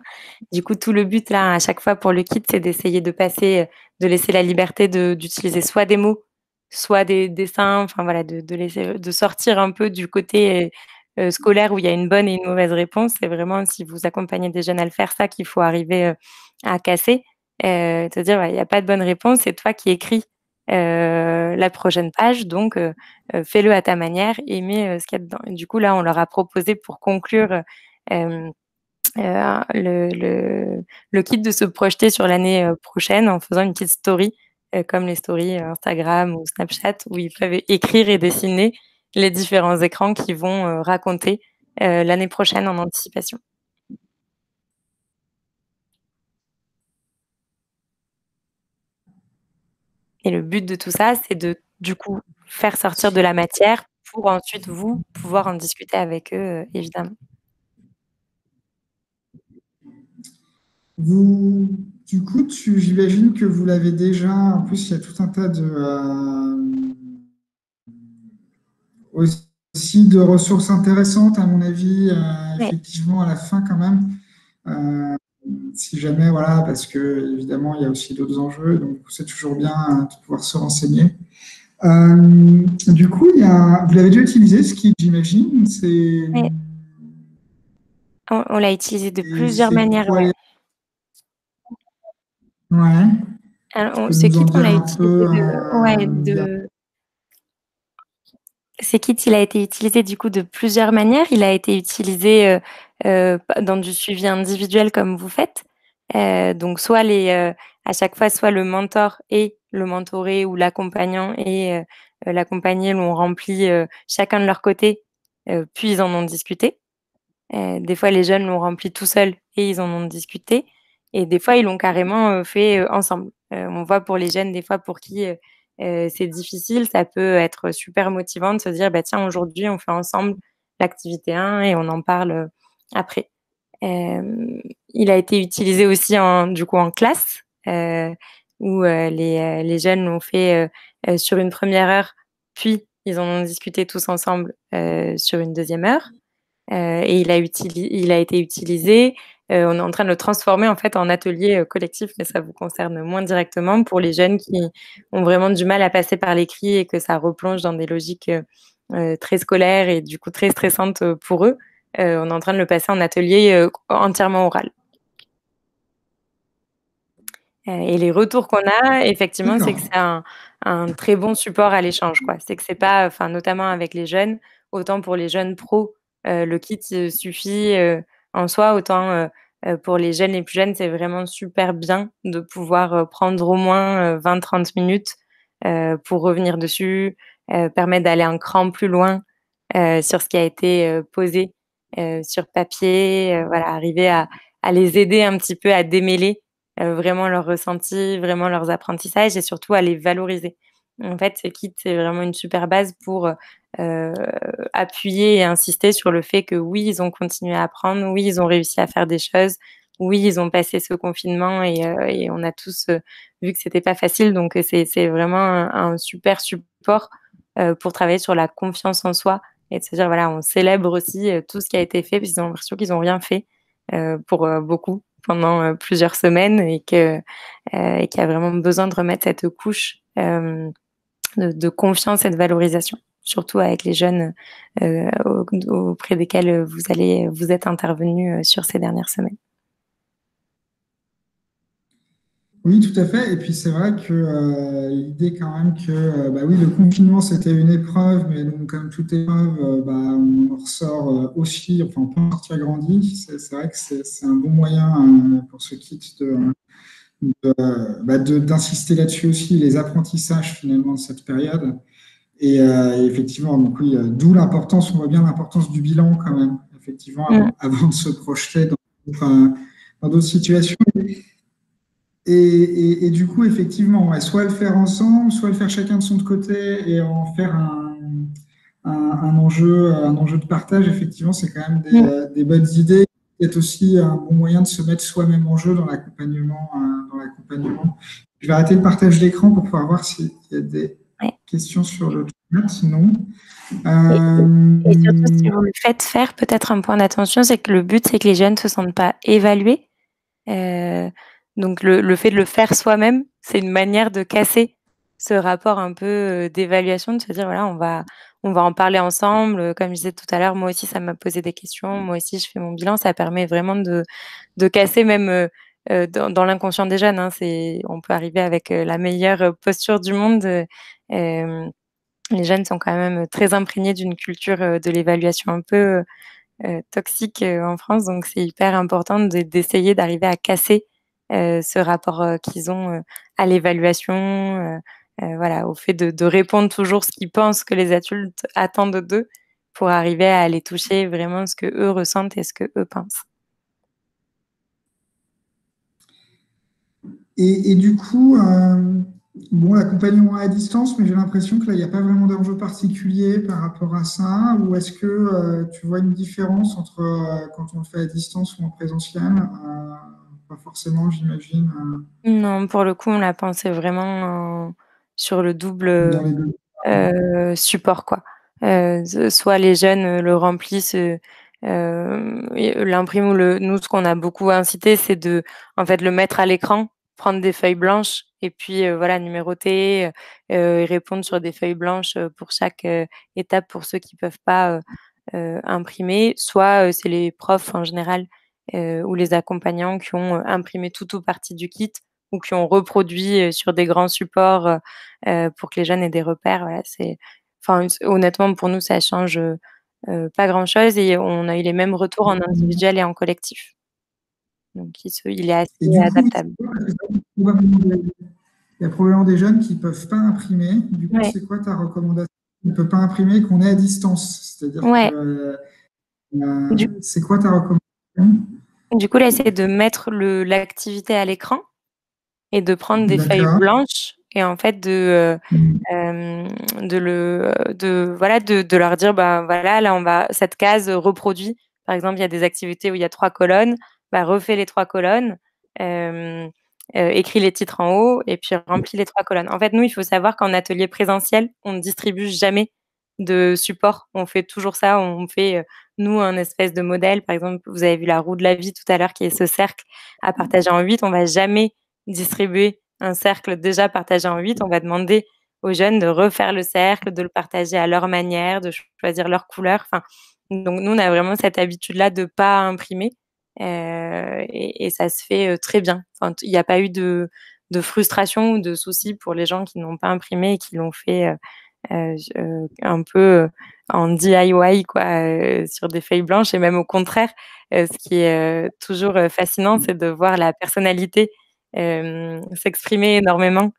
Du coup, tout le but là, à chaque fois pour le kit, c'est d'essayer de passer, de laisser la liberté d'utiliser soit des mots, soit des dessins, enfin voilà, de sortir un peu du côté, scolaire où il y a une bonne et une mauvaise réponse. C'est vraiment si vous accompagnez des jeunes à le faire, ça qu'il faut arriver, à casser, te dire: «Ouais, il y a pas de bonne réponse, c'est toi qui écris, la prochaine page donc fais-le à ta manière et mets, ce qu'il y a dedans et du coup, là, on leur a proposé pour conclure, hem, le kit de se projeter sur l'année prochaine en faisant une petite story, comme les stories Instagram ou Snapchat, où ils peuvent écrire et dessiner les différents écrans qui vont raconter l'année prochaine en anticipation. Et le but de tout ça, c'est de, du coup, faire sortir de la matière pour ensuite vous pouvoir en discuter avec eux, évidemment. Vous, du coup, j'imagine que vous l'avez déjà. En plus, il y a tout un tas de aussi de ressources intéressantes, à mon avis, Ouais. effectivement, à la fin quand même. Euh, Si jamais, voilà, parce que évidemment, il y a aussi d'autres enjeux, donc c'est toujours bien de pouvoir se renseigner. Du coup, vous l'avez déjà utilisé, ce qui, j'imagine, Ouais. On l'a utilisé de plusieurs c'est manières, quoi ouais. Ouais, tu Alors, peux ce nous en kit, on dire l'a un utilisé peu, ouais, nous dire. Ce kit, il a été utilisé du coup de plusieurs manières. Il a été utilisé dans du suivi individuel comme vous faites. Donc soit à chaque fois, soit le mentor et le mentoré ou l'accompagnant et l'accompagné l'ont rempli chacun de leur côté, puis ils en ont discuté. Des fois, les jeunes l'ont rempli tout seuls et ils en ont discuté et des fois, ils l'ont carrément, fait, ensemble. On voit pour les jeunes, des fois, pour qui, c'est difficile, ça peut être super motivant de se dire: «Bah, tiens, aujourd'hui, on fait ensemble l'activité 1 et on en parle, après». Il a été utilisé aussi du coup, en classe, où, les jeunes l'ont fait, sur une première heure, puis ils en ont discuté tous ensemble, sur une deuxième heure. Et il a été utilisé, on est en train de le transformer en fait en atelier, collectif, mais ça vous concerne moins directement pour les jeunes qui ont vraiment du mal à passer par l'écrit et que ça replonge dans des logiques, très scolaires et du coup très stressantes, pour eux. On est en train de le passer en atelier, entièrement oral. Et les retours qu'on a, effectivement, c'est que D'accord. c'est un très bon support à l'échange, quoi. C'est que c'est pas enfin, notamment avec les jeunes, autant pour les jeunes pros, le kit, suffit, en soi, autant, pour les jeunes les plus jeunes, c'est vraiment super bien de pouvoir, prendre au moins, 20-30 minutes, pour revenir dessus, permettre d'aller un cran plus loin, sur ce qui a été, posé, sur papier, voilà, arriver à les aider un petit peu à démêler vraiment leurs ressentis, vraiment leurs apprentissages et surtout à les valoriser. En fait, ce kit, c'est vraiment une super base pour, appuyer et insister sur le fait que oui, ils ont continué à apprendre, oui, ils ont réussi à faire des choses, oui, ils ont passé ce confinement et on a tous, vu que c'était pas facile donc c'est vraiment un super support, pour travailler sur la confiance en soi et de se dire voilà, on célèbre aussi, tout ce qui a été fait parce qu'ils ont l'impression qu'ils ont rien fait, pour, beaucoup pendant, plusieurs semaines et qu'il y a vraiment besoin de remettre cette couche, de confiance et de valorisation, surtout avec les jeunes, auprès desquels, vous êtes intervenus, sur ces dernières semaines. Oui, tout à fait. Et puis c'est vrai que l'idée quand même que bah oui, le confinement c'était une épreuve, mais donc comme toute épreuve, bah, on en ressort aussi, enfin on peut en sortir grandi. C'est vrai que c'est un bon moyen pour ce kit d'insister là-dessus aussi, les apprentissages finalement de cette période. Et effectivement, donc oui, d'où l'importance, on voit bien l'importance du bilan quand même, effectivement, Mmh. avant de se projeter dans d'autres situations. Et du coup, effectivement, ouais, soit le faire ensemble, soit le faire chacun de son côté et en faire un enjeu de partage. Effectivement, c'est quand même Mmh. des bonnes idées. C'est aussi un bon moyen de se mettre soi-même en jeu dans l'accompagnement. Dans l'accompagnement. Je vais arrêter le partage d'écran pour pouvoir voir s'il y a des Ouais. questions sur le chat. Sinon, Et surtout si vous le faites faire, peut-être un point d'attention, c'est que le but, c'est que les jeunes ne se sentent pas évalués. Heu, donc le fait de le faire soi-même, c'est une manière de casser ce rapport un peu, d'évaluation, de se dire: «Voilà, on va en parler ensemble», comme je disais tout à l'heure, moi aussi ça m'a posé des questions, moi aussi je fais mon bilan. Ça permet vraiment de casser même, dans l'inconscient des jeunes, hein. On peut arriver avec, la meilleure, posture du monde, les jeunes sont quand même très imprégnés d'une culture, de l'évaluation un peu, toxique en France, donc c'est hyper important d'essayer d'arriver à casser ce rapport qu'ils ont à l'évaluation, voilà, au fait de répondre toujours ce qu'ils pensent que les adultes attendent d'eux pour arriver à aller toucher vraiment ce que eux ressentent et ce que eux pensent. Et du coup, bon, l'accompagnement à distance, mais j'ai l'impression que là, il n'y a pas vraiment d'enjeu particulier par rapport à ça. Ou est-ce que tu vois une différence entre quand on le fait à distance ou en présentiel? Pas forcément, j'imagine, Non, pour le coup, on l'a pensé vraiment sur le double dans les deux. support, quoi. Soit les jeunes le remplissent, et l'impriment ou nous, ce qu'on a beaucoup incité, c'est de, en fait, le mettre à l'écran, prendre des feuilles blanches et puis, voilà, numéroter, et répondre sur des feuilles blanches, pour chaque, étape pour ceux qui peuvent pas, imprimer. Soit, c'est les profs en général, ou les accompagnants qui ont, imprimé tout ou partie du kit ou qui ont reproduit, sur des grands supports, pour que les jeunes aient des repères. Voilà, enfin, honnêtement, pour nous, ça change, pas grand-chose et on a eu les mêmes retours en individuel et en collectif. Donc il est assez Et du coup, adaptable. il y a probablement des jeunes qui ne peuvent pas imprimer. Du coup, Ouais, c'est quoi ta recommandation? On ne peut pas imprimer qu'on est à distance. C'est-à-dire que ouais. Du c'est quoi ta recommandation? du coup, là, c'est de mettre l'activité à l'écran et de prendre des feuilles D'accord. blanches et en fait de leur dire: «Bah, voilà, là, on va cette case reproduit». Par exemple, il y a des activités où il y a 3 colonnes, bah, refais les 3 colonnes, hem, écris les titres en haut et puis remplis les 3 colonnes. En fait, nous, il faut savoir qu'en atelier présentiel, on ne distribue jamais de support. On fait toujours ça, on fait, nous, un espèce de modèle. Par exemple, vous avez vu la roue de la vie tout à l'heure qui est ce cercle à partager en 8. On va jamais distribuer un cercle déjà partagé en 8, on va demander aux jeunes de refaire le cercle, de le partager à leur manière, de choisir leur couleur. Enfin, donc nous, on a vraiment cette habitude-là de pas imprimer, et ça se fait, très bien. Enfin, il n'y a pas eu de frustration ou de soucis pour les gens qui n'ont pas imprimé et qui l'ont fait, un peu, en DIY quoi, sur des feuilles blanches et même au contraire, ce qui est, toujours, fascinant, c'est de voir la personnalité, s'exprimer énormément,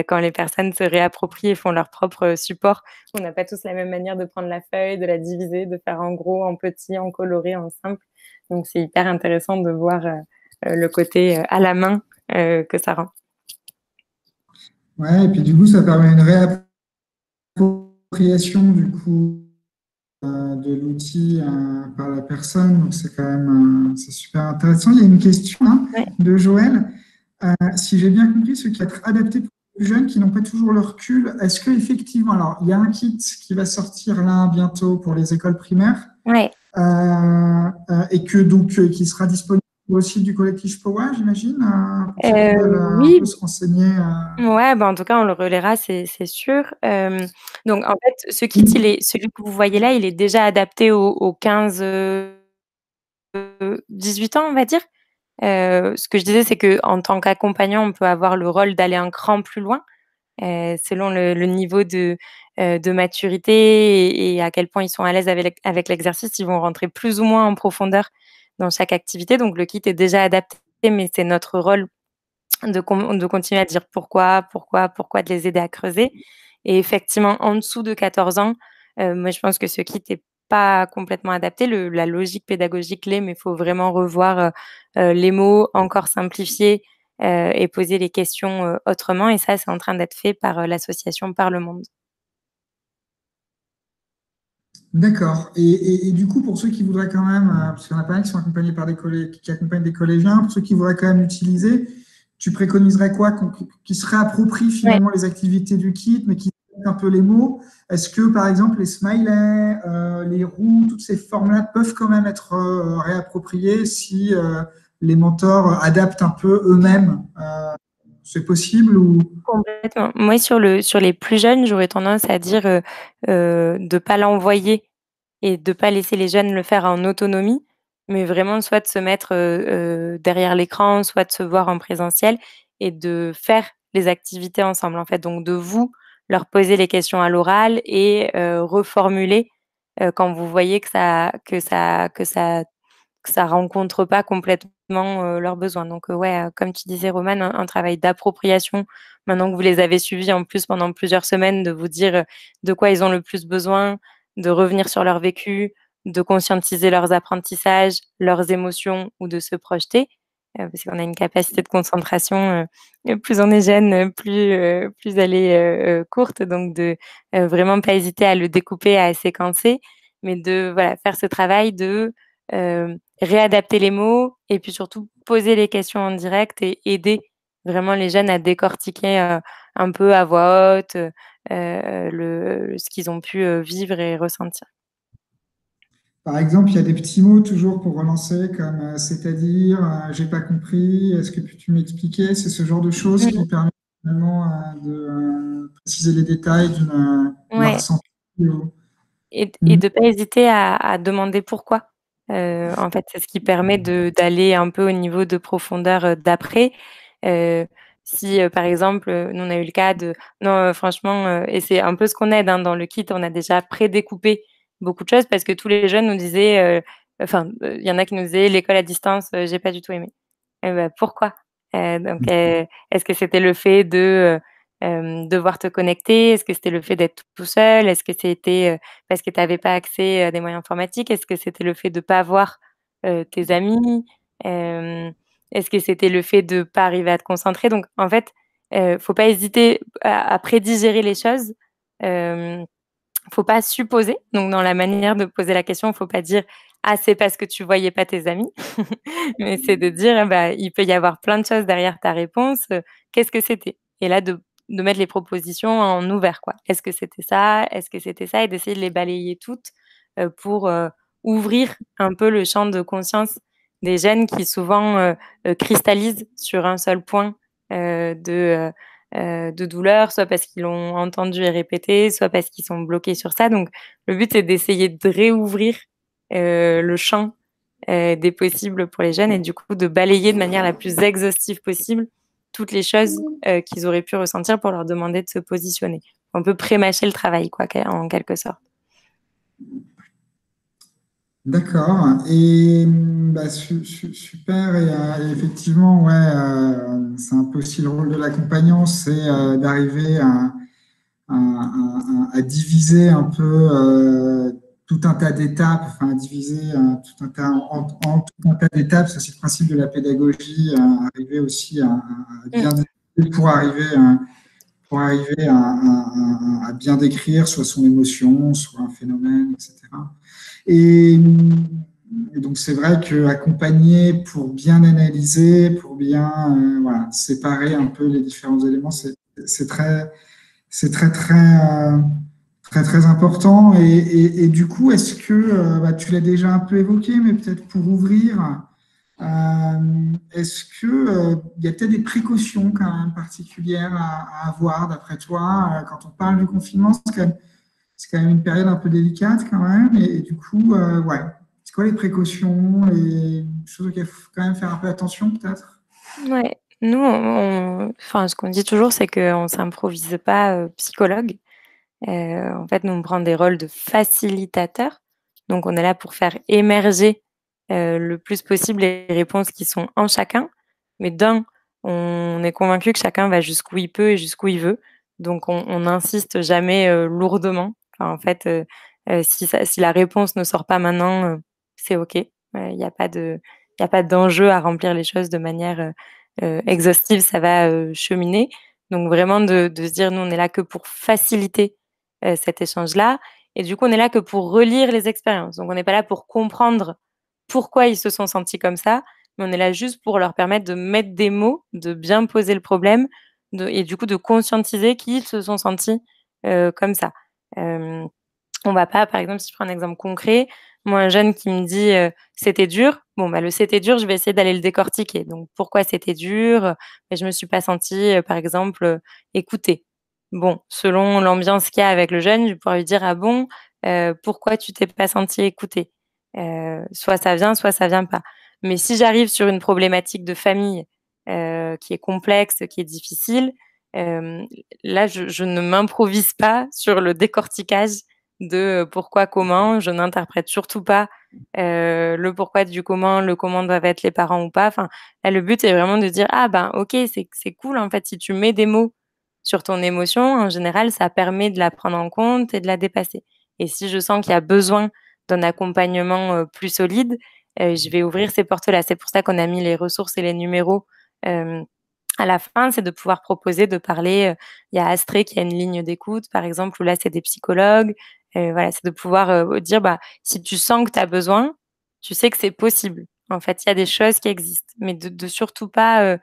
quand les personnes se réapproprient et font leur propre support. On n'a pas tous la même manière de prendre la feuille, de la diviser, de faire en gros, en petit, en coloré, en simple. Donc c'est hyper intéressant de voir, le côté, à la main, que ça rend. Ouais, et puis du coup, ça permet une réappropriation du coup de l'outil par la personne. Donc c'est quand même c'est super intéressant. Il y a une question hein, Ouais. de Joël. Si j'ai bien compris, ce qui va être adapté pour les jeunes qui n'ont pas toujours le recul, est-ce qu'effectivement, alors il y a un kit qui va sortir là bientôt pour les écoles primaires Ouais. et que donc qui sera disponible aussi du collectif POA, j'imagine, pour ceux qui veulent un Oui. peu se renseigner. Ouais, bah, en tout cas, on le relaiera, c'est sûr. Donc en fait, ce kit, celui que vous voyez là, il est déjà adapté aux 15, 18 ans, on va dire. Ce que je disais, c'est qu'en tant qu'accompagnant, on peut avoir le rôle d'aller un cran plus loin, selon le niveau de maturité et à quel point ils sont à l'aise avec l'exercice. Ils vont rentrer plus ou moins en profondeur dans chaque activité. Donc le kit est déjà adapté, mais c'est notre rôle de continuer à dire pourquoi, de les aider à creuser et effectivement, en dessous de 14 ans, moi, je pense que ce kit est pas complètement adapté. La logique pédagogique l'est, mais il faut vraiment revoir, les mots, encore simplifier, et poser les questions, autrement et ça, c'est en train d'être fait par, l'association Par le Monde. D'accord. Et du coup, pour ceux qui voudraient quand même, parce qu'il y en a pas mal qui sont accompagnés par qui accompagnent des collégiens, pour ceux qui voudraient quand même utiliser, tu préconiserais quoi? Qui se réapproprient Ouais. finalement les activités du kit, mais qui mettent un peu les mots. Est-ce que, par exemple, les smileys, les roues, toutes ces formes-là peuvent quand même être réappropriées si les mentors adaptent un peu eux-mêmes? C'est possible ou... Complètement. Moi, sur les plus jeunes, j'aurais tendance à dire, de pas l'envoyer et de pas laisser les jeunes le faire en autonomie, mais vraiment soit de se mettre, derrière l'écran, soit de se voir en présentiel et de faire les activités ensemble, en fait. Donc de leur poser les questions à l'oral et reformuler. quand vous voyez que ça rencontre pas complètement leurs besoins. Donc ouais, comme tu disais Romane, un travail d'appropriation, maintenant que vous les avez suivis en plus pendant plusieurs semaines, de vous dire de quoi ils ont le plus besoin, de revenir sur leur vécu, de conscientiser leurs apprentissages, leurs émotions ou de se projeter, parce qu'on a une capacité de concentration, plus on est jeune, plus elle est courte, donc de vraiment pas hésiter à le découper, à séquencer, mais de voilà, faire ce travail de, réadapter les mots et puis surtout poser les questions en direct et aider vraiment les jeunes à décortiquer, un peu à voix haute, ce qu'ils ont pu vivre et ressentir. Par exemple, il y a des petits mots toujours pour relancer, comme c'est-à-dire, j'ai pas compris, est-ce que tu m'expliquer? C'est ce genre de choses Mmh. qui permet finalement de préciser les détails d'un Ouais. ressenti. Et de pas hésiter à demander pourquoi. En fait, c'est ce qui permet d'aller un peu au niveau de profondeur, d'après. Heu, si, par exemple, nous on a eu le cas de: «Non, franchement», et c'est un peu ce qu'on aide, hein, dans le kit, on a déjà prédécoupé beaucoup de choses parce que tous les jeunes nous disaient, il y en a qui nous disaient: «L'école à distance, j'ai pas du tout aimé». Et bah, pourquoi? Est-ce que c'était le fait de, devoir te connecter? Est-ce que c'était le fait d'être tout seul? Est-ce que c'était, parce que tu avais pas accès à des moyens informatiques? Est-ce que c'était le fait de pas voir, tes amis? Hem, Est-ce que c'était le fait de pas arriver à te concentrer? Donc en fait, faut pas hésiter à prédigérer les choses. Hem Faut pas supposer, donc dans la manière de poser la question, faut pas dire: «Ah, c'est parce que tu voyais pas tes amis», mais c'est de dire: «Ah bah, il peut y avoir plein de choses derrière ta réponse, qu'est-ce que c'était?» Et là, de mettre les propositions en ouvert, quoi. Est-ce que c'était ça? Est-ce que c'était ça? Et d'essayer de les balayer toutes, pour, ouvrir un peu le champ de conscience des jeunes qui souvent, cristallisent sur un seul point, de douleur, soit parce qu'ils l'ont entendu et répété, soit parce qu'ils sont bloqués sur ça. Donc le but, c'est d'essayer de réouvrir, le champ, des possibles pour les jeunes et du coup de balayer de manière la plus exhaustive possible toutes les choses, qu'ils auraient pu ressentir pour leur demander de se positionner. On peut pré-mâcher le travail quoi, en quelque sorte. D'accord. Et bah, super. Et effectivement, ouais, c'est un peu aussi le rôle de l'accompagnant, c'est d'arriver à diviser un peu tout un tas d'étapes, enfin à diviser tout un tas en tout un tas d'étapes. C'est aussi le principe de la pédagogie, arriver aussi à Mmh. bien décrire pour arriver à bien décrire soit son émotion, soit un phénomène, etc. Et, et donc, c'est vrai que accompagner pour bien analyser, pour bien voilà, séparer un peu les différents éléments, c'est très, c'est très, très, très important. Et du coup, est-ce que, bah, tu l'as déjà un peu évoqué, mais peut-être pour ouvrir, est-ce que, il y a peut-être des précautions quand même particulières à avoir, d'après toi, quand on parle du confinement, c'est quand même une période un peu délicate quand même. Et du coup, ouais, c'est quoi les précautions, les choses auxquelles il faut quand même faire un peu attention peut-être? Ouais. Nous, enfin, ce qu'on dit toujours, c'est qu'on s'improvise pas, psychologue. En fait, nous, on prend des rôles de facilitateurs. Donc on est là pour faire émerger, le plus possible les réponses qui sont en chacun. Mais on est convaincu que chacun va jusqu'où il peut et jusqu'où il veut. Donc on n'insiste jamais, lourdement. Enfin, en fait, si la réponse ne sort pas maintenant, c'est OK. Il y a pas de il y a pas d'enjeu à remplir les choses de manière, exhaustive. Ça va, cheminer. Donc vraiment de se dire: «Nous, on est là que pour faciliter cet échange-là et du coup, on est là que pour relire les expériences. Donc on n'est pas là pour comprendre pourquoi ils se sont sentis comme ça, mais on est là juste pour leur permettre de mettre des mots, de bien poser le problème, et du coup de conscientiser qu'ils se sont sentis, comme ça. Hem On va pas, par exemple, si je prends un exemple concret, moi, un jeune qui me dit, «C'était dur», bon, bah, le «c'était dur», je vais essayer d'aller le décortiquer. Donc pourquoi c'était dur? Je me suis pas sentie, par exemple, écoutée. Bon, selon l'ambiance qu'il y a avec le jeune, je vais pouvoir lui dire: «Ah bon? Pourquoi tu t'es pas sentie écoutée?» Soit ça vient, soit ça vient pas. Mais si j'arrive sur une problématique de famille, qui est complexe, qui est difficile, hem, là, je ne m'improvise pas sur le décortiquage de pourquoi, comment. Je n'interprète surtout pas le pourquoi du comment, le comment doivent être les parents ou pas. Enfin, là, le but est vraiment de dire: «Ah ben, OK, c'est cool en fait, si tu mets des mots sur ton émotion, en général, ça permet de la prendre en compte et de la dépasser. Et si je sens qu'il y a besoin d'un accompagnement, plus solide, je vais ouvrir ces portes-là». C'est pour ça qu'on a mis les ressources et les numéros, hem, à la fin, c'est de pouvoir proposer de parler, il y a Astrée qui a une ligne d'écoute, par exemple, où là, c'est des psychologues. Voilà, c'est de pouvoir, dire: «Bah, si tu sens que tu as besoin, tu sais que c'est possible». En fait, il y a des choses qui existent, mais de surtout pas,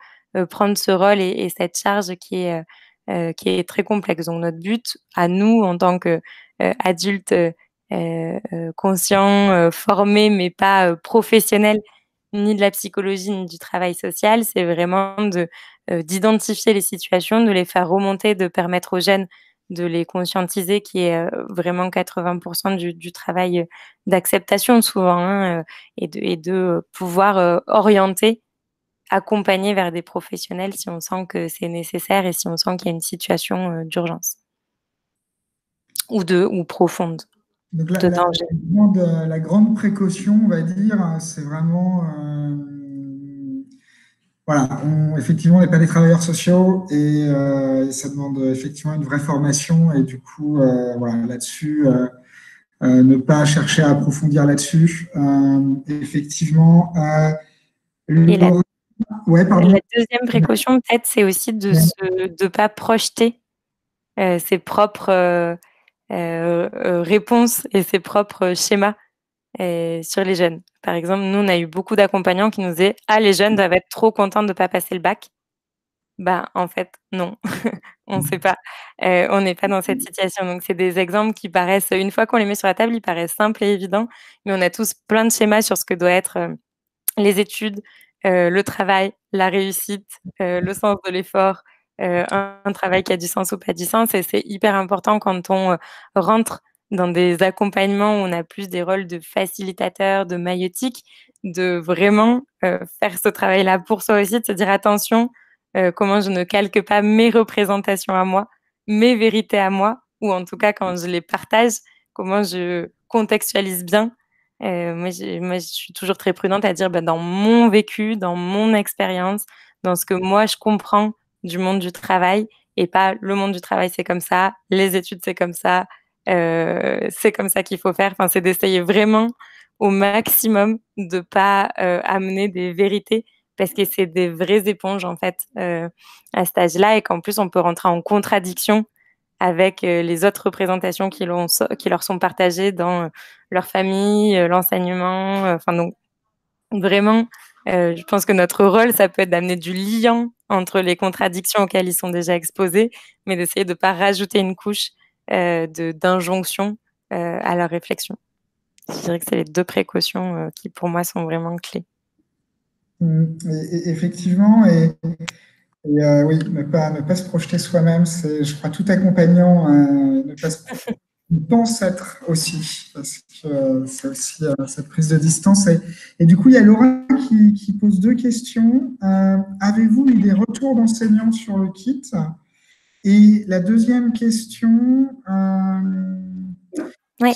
prendre ce rôle et cette charge qui est très complexe. Donc notre but à nous, en tant que, adultes, conscients, formés, mais pas, professionnels, ni de la psychologie, ni du travail social, c'est vraiment d'identifier les situations, de les faire remonter, de permettre aux jeunes de les conscientiser, qui est, vraiment 80 du travail, d'acceptation souvent, hein, et de pouvoir, orienter, accompagner vers des professionnels si on sent que c'est nécessaire et si on sent qu'il y a une situation, d'urgence ou profonde, Donc de danger. la grande précaution, on va dire, c'est vraiment, voilà, effectivement, on n'est pas des travailleurs sociaux et ça demande effectivement une vraie formation et du coup, voilà, là-dessus, ne pas chercher à approfondir là-dessus. Effectivement, Et la ouais, pardon. la 2e précaution peut-être, c'est aussi de pas projeter, ses propres, réponses et ses propres schémas, sur les jeunes. Par exemple, nous, on a eu beaucoup d'accompagnants qui nous disaient: «Ah, les jeunes doivent être trop contents de ne pas passer le bac». Bah, en fait, non, on sait pas. On n'est pas dans cette situation. Donc c'est des exemples qui paraissent, une fois qu'on les met sur la table, ils paraissent simples et évidents, mais on a tous plein de schémas sur ce que doit être, les études, le travail, la réussite, le sens de l'effort, un travail qui a du sens ou pas du sens, et c'est hyper important quand on, rentre dans des accompagnements où on a plus des rôles de facilitateur, de maïeutique, de vraiment, faire ce travail-là pour soi aussi, de se dire: «Attention, comment je ne calque pas mes représentations à moi, mes vérités à moi, ou en tout cas quand je les partage, comment je contextualise bien». Moi, je suis toujours très prudente à dire, bah, dans mon vécu, dans mon expérience, dans ce que moi je comprends du monde du travail, et pas le monde du travail, c'est comme ça, les études, c'est comme ça qu'il faut faire. Enfin, c'est d'essayer vraiment au maximum de pas, amener des vérités, parce que c'est des vraies éponges, en fait, à cet âge-là, et qu'en plus on peut rentrer en contradiction avec, les autres représentations qui leur sont partagées dans, leur famille, l'enseignement, enfin donc vraiment, je pense que notre rôle, ça peut être d'amener du liant entre les contradictions auxquelles ils sont déjà exposés, mais d'essayer de pas rajouter une couche, d'injonction, à leur réflexion. Je dirais que c'est les 2 précautions, qui pour moi sont vraiment clés. Effectivement, oui, ne pas se projeter soi-même, c'est, je crois, tout accompagnant, ne pas se on pense être aussi, parce que c'est aussi cette prise de distance. Et du coup, il y a Laura qui pose deux questions. Avez-vous eu des retours d'enseignants sur le kit? Et la deuxième question, Ouais.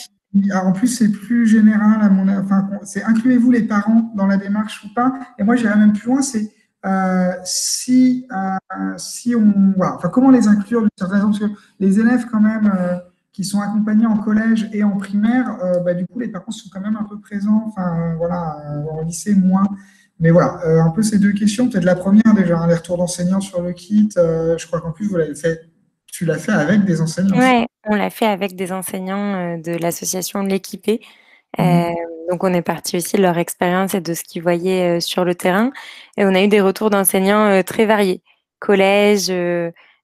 en plus, c'est plus général, enfin, c'est incluez-vous les parents dans la démarche ou pas? Et moi, j'irais même plus loin, c'est si on, voilà, enfin, comment les inclure d'une certaine façon, parce que les élèves, quand même, qui sont accompagnés en collège et en primaire, bah, du coup, les parents sont quand même un peu présents, enfin, voilà, en lycée, moins. Mais voilà, un peu ces deux questions. Peut-être la première, déjà, hein, les retours d'enseignants sur le kit. Je crois qu'en plus, vous l'avez fait, tu l'as fait avec des enseignants. Ouais, on l'a fait avec des enseignants, de l'association L'Équipé. Mhm. Donc on est parti aussi de leur expérience et de ce qu'ils voyaient, sur le terrain, et on a eu des retours d'enseignants, très variés. Collège,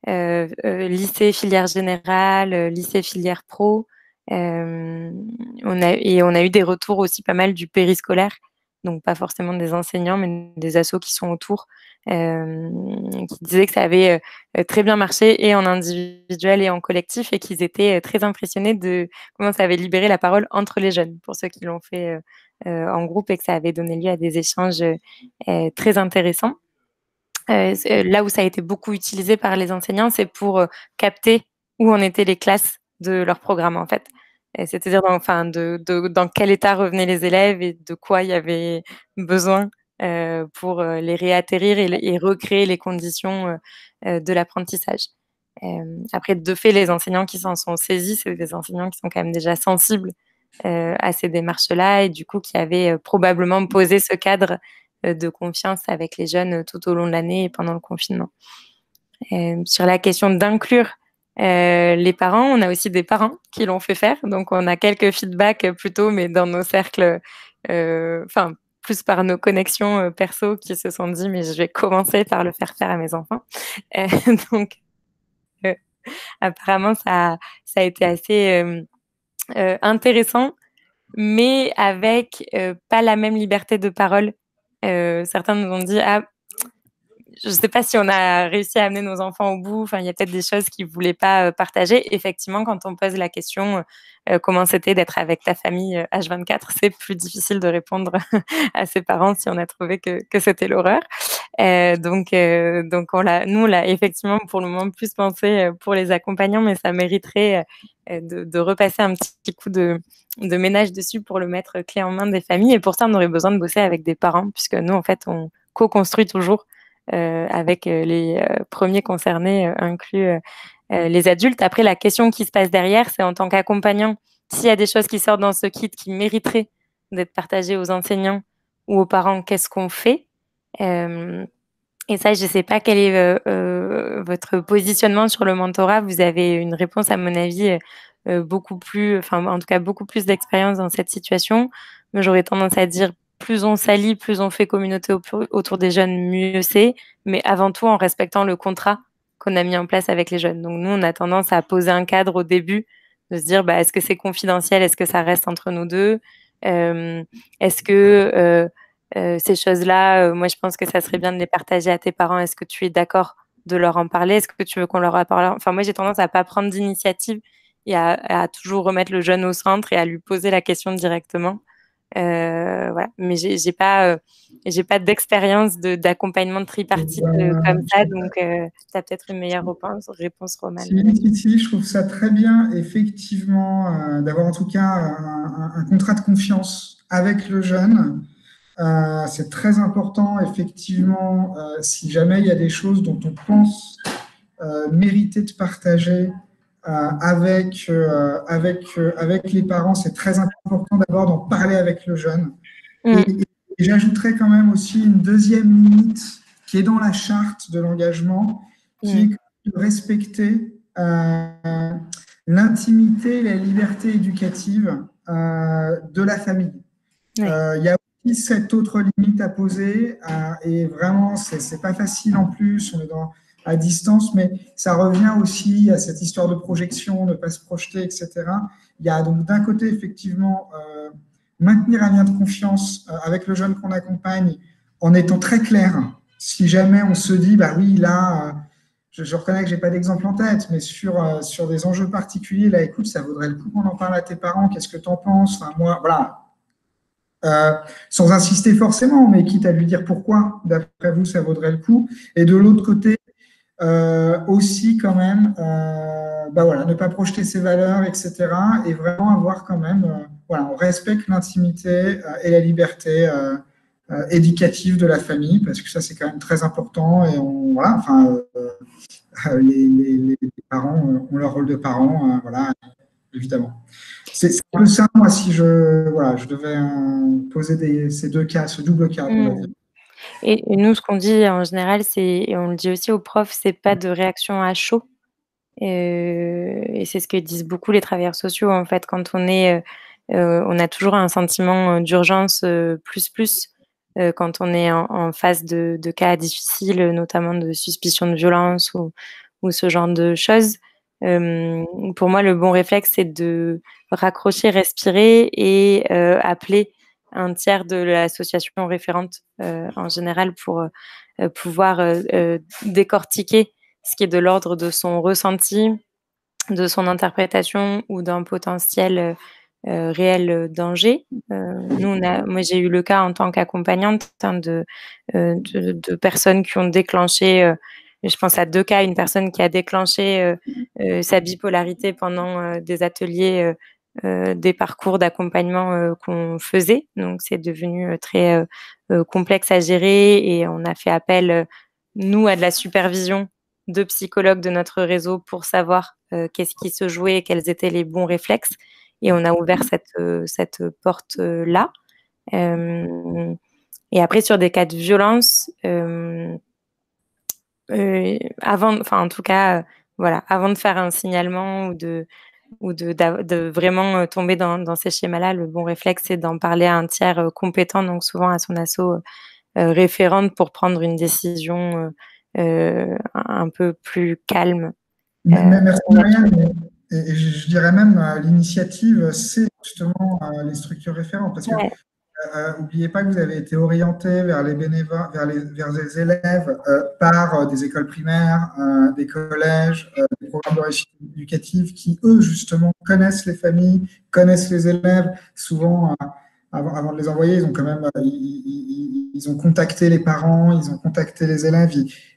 lycée filière générale, lycée filière pro. On a eu des retours aussi pas mal du périscolaire, donc pas forcément des enseignants, mais des assos qui sont autour, qui disaient que ça avait, très bien marché, et en individuel et en collectif, et qu'ils étaient, très impressionnés de comment ça avait libéré la parole entre les jeunes, pour ceux qui l'ont fait, en groupe, et que ça avait donné lieu à des échanges, très intéressants. C'est là où ça a été beaucoup utilisé par les enseignants, c'est pour, capter où en étaient les classes de leur programme, en fait. c'est-à-dire dans quel état revenaient les élèves et de quoi il y avait besoin pour les réatterrir et recréer les conditions de l'apprentissage. Après, de fait, les enseignants qui s'en sont saisis, c'est des enseignants qui sont quand même déjà sensibles à ces démarches-là et du coup qui avaient probablement posé ce cadre de confiance avec les jeunes tout au long de l'année et pendant le confinement. Sur la question d'inclure les parents, on a aussi des parents qui l'ont fait faire, donc on a quelques feedbacks plutôt, mais dans nos cercles, plus par nos connexions perso qui se sont dit mais je vais commencer par le faire à mes enfants. Donc apparemment ça a été assez intéressant, mais avec pas la même liberté de parole. Certains nous ont dit je ne sais pas si on a réussi à amener nos enfants au bout. Enfin, il y a peut-être des choses qu'ils ne voulaient pas partager. Effectivement, quand on pose la question comment c'était d'être avec ta famille H24, c'est plus difficile de répondre à ses parents si on a trouvé que c'était l'horreur. Donc nous, on l'a effectivement pour le moment plus pensé pour les accompagnants, mais ça mériterait de repasser un petit coup de ménage dessus pour le mettre clé en main des familles. Et pour ça, on aurait besoin de bosser avec des parents, puisque nous, en fait, on co-construit toujours avec les premiers concernés, inclus les adultes. Après, la question qui se passe derrière, c'est en tant qu'accompagnant, s'il y a des choses qui sortent dans ce kit qui mériteraient d'être partagées aux enseignants ou aux parents, qu'est-ce qu'on fait et ça, je ne sais pas quel est votre positionnement sur le mentorat. Vous avez une réponse, à mon avis, beaucoup plus d'expérience dans cette situation. Mais j'aurais tendance à dire plus on s'allie, plus on fait communauté autour des jeunes, mieux c'est. Mais avant tout, en respectant le contrat qu'on a mis en place avec les jeunes. Donc nous, on a tendance à poser un cadre au début, de se dire, est-ce que c'est confidentiel, est-ce que ça reste entre nous deux, est-ce que ces choses-là, moi, je pense que ça serait bien de les partager à tes parents. Est-ce que tu es d'accord de leur en parler? Est-ce que tu veux qu'on leur en parle? Enfin, moi, j'ai tendance à pas prendre d'initiative et à toujours remettre le jeune au centre et à lui poser la question directement. Voilà. Mais j'ai pas d'expérience d'accompagnement tripartite comme ça, donc tu as peut-être une meilleure réponse, Romane. Si, je trouve ça très bien, effectivement, d'avoir en tout cas un contrat de confiance avec le jeune. C'est très important, effectivement, si jamais il y a des choses dont on pense mériter de partager avec les parents, c'est très important d'abord d'en parler avec le jeune. Et j'ajouterais quand même aussi une deuxième limite qui est dans la charte de l'engagement, qui est de respecter l'intimité et la liberté éducative de la famille. Il y a aussi cette autre limite à poser et vraiment, c'est pas facile en plus, on est à distance, mais ça revient aussi à cette histoire de projection, ne pas se projeter, etc. Il y a donc d'un côté, effectivement, maintenir un lien de confiance avec le jeune qu'on accompagne en étant très clair. Si jamais on se dit, oui, là, je reconnais que je n'ai pas d'exemple en tête, mais sur des enjeux particuliers, là, écoute, ça vaudrait le coup qu'on en parle à tes parents, qu'est-ce que tu en penses? Enfin, moi, voilà. Sans insister forcément, mais quitte à lui dire pourquoi, d'après vous, ça vaudrait le coup. Et de l'autre côté, aussi quand même, ne pas projeter ses valeurs, etc. Et vraiment avoir quand même, on respecte l'intimité et la liberté éducative de la famille, parce que ça, c'est quand même très important. Et les parents ont leur rôle de parents, évidemment. C'est un peu ça, moi, si je devais poser ces deux cas, ce double cas, on va dire. Et nous, ce qu'on dit en général, et on le dit aussi aux profs, c'est pas de réaction à chaud. Et c'est ce que disent beaucoup les travailleurs sociaux, en fait, quand on a toujours un sentiment d'urgence plus quand on est en face de cas difficiles, notamment de suspicion de violence ou ce genre de choses. Pour moi, le bon réflexe, c'est de raccrocher, respirer et appeler un tiers de l'association référente en général pour pouvoir décortiquer ce qui est de l'ordre de son ressenti, de son interprétation ou d'un potentiel réel danger. Moi, j'ai eu le cas en tant qu'accompagnante de personnes qui ont déclenché, je pense à 2 cas, une personne qui a déclenché sa bipolarité pendant des ateliers des parcours d'accompagnement qu'on faisait. Donc, c'est devenu très complexe à gérer et on a fait appel, nous, à de la supervision de psychologues de notre réseau pour savoir qu'est-ce qui se jouait et quels étaient les bons réflexes. Et on a ouvert cette porte-là. Et après, sur des cas de violence, avant, enfin, en tout cas, voilà, avant de faire un signalement ou de vraiment tomber dans ces schémas-là, le bon réflexe, c'est d'en parler à un tiers compétent, donc souvent à son asso référente pour prendre une décision un peu plus calme. Merci Marianne. Et je dirais même l'initiative, c'est justement les structures référentes. Parce que Ouais. n'oubliez pas que vous avez été orienté vers les bénévoles, vers les élèves par des écoles primaires, des collèges, des programmes de réussite éducative qui, eux, justement, connaissent les familles, connaissent les élèves. Souvent, avant de les envoyer, ils ont quand même ils ont contacté les parents, ils ont contacté les élèves.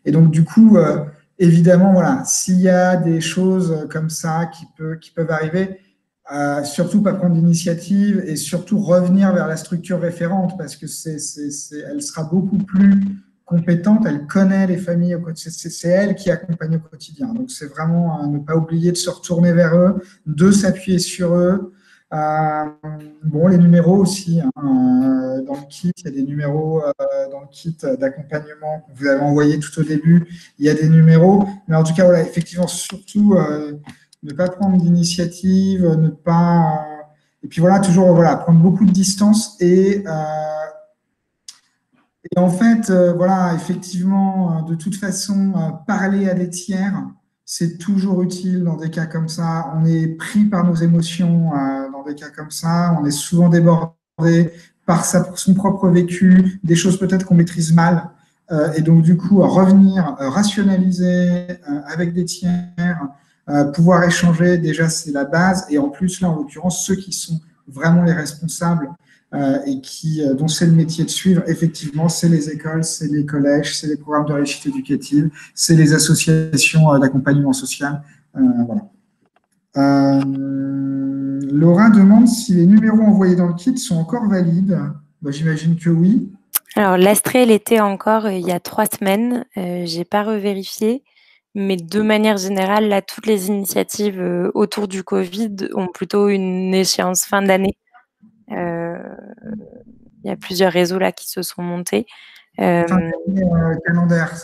Et donc, du coup, évidemment, voilà, s'il y a des choses comme ça qui peuvent arriver, surtout pas prendre d'initiative et surtout revenir vers la structure référente parce que elle sera beaucoup plus compétente, elle connaît les familles, c'est elle qui accompagne au quotidien. Donc c'est vraiment ne pas oublier de se retourner vers eux, de s'appuyer sur eux. Bon, les numéros aussi, hein, dans le kit, il y a des numéros dans le kit d'accompagnement que vous avez envoyé tout au début, il y a des numéros, mais en tout cas, voilà, effectivement, surtout ne pas prendre d'initiative, ne pas. Et puis voilà, toujours voilà, prendre beaucoup de distance et en fait, voilà, effectivement, de toute façon, parler à des tiers, c'est toujours utile dans des cas comme ça. On est pris par nos émotions dans des cas comme ça. On est souvent débordé par son propre vécu, des choses peut-être qu'on maîtrise mal. Et donc, du coup, revenir, rationaliser avec des tiers, pouvoir échanger, déjà, c'est la base. Et en plus, là, en l'occurrence, ceux qui sont vraiment les responsables et dont c'est le métier de suivre, effectivement, c'est les écoles, c'est les collèges, c'est les programmes de réussite éducative, c'est les associations d'accompagnement social. Voilà. Laura demande si les numéros envoyés dans le kit sont encore valides. Bah, j'imagine que oui. Alors, l'Astrée l'était encore il y a 3 semaines. J'ai pas revérifié. Mais de manière générale, là, toutes les initiatives autour du Covid ont plutôt une échéance fin d'année. Il y a plusieurs réseaux là qui se sont montés. Fin d'année calendaire.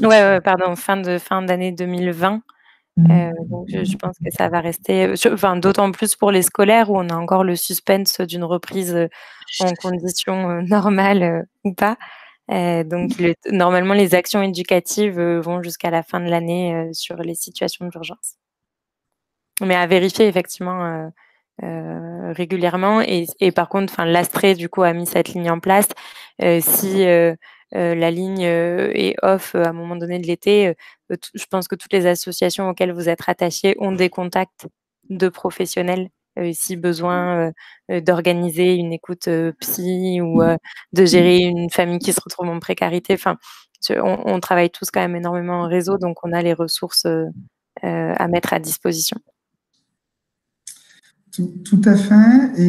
Ouais, pardon, fin d'année 2020. Donc je pense que ça va rester, enfin, d'autant plus pour les scolaires où on a encore le suspense d'une reprise en conditions normales ou pas. Donc normalement, les actions éducatives vont jusqu'à la fin de l'année sur les situations d'urgence. Mais à vérifier effectivement régulièrement. Et par contre, enfin, l'Astrée du coup a mis cette ligne en place. Si la ligne est off à un moment donné de l'été, je pense que toutes les associations auxquelles vous êtes rattachés ont des contacts de professionnels si besoin d'organiser une écoute psy ou de gérer une famille qui se retrouve en précarité. Enfin, on travaille tous quand même énormément en réseau, donc on a les ressources à mettre à disposition. Tout à fait.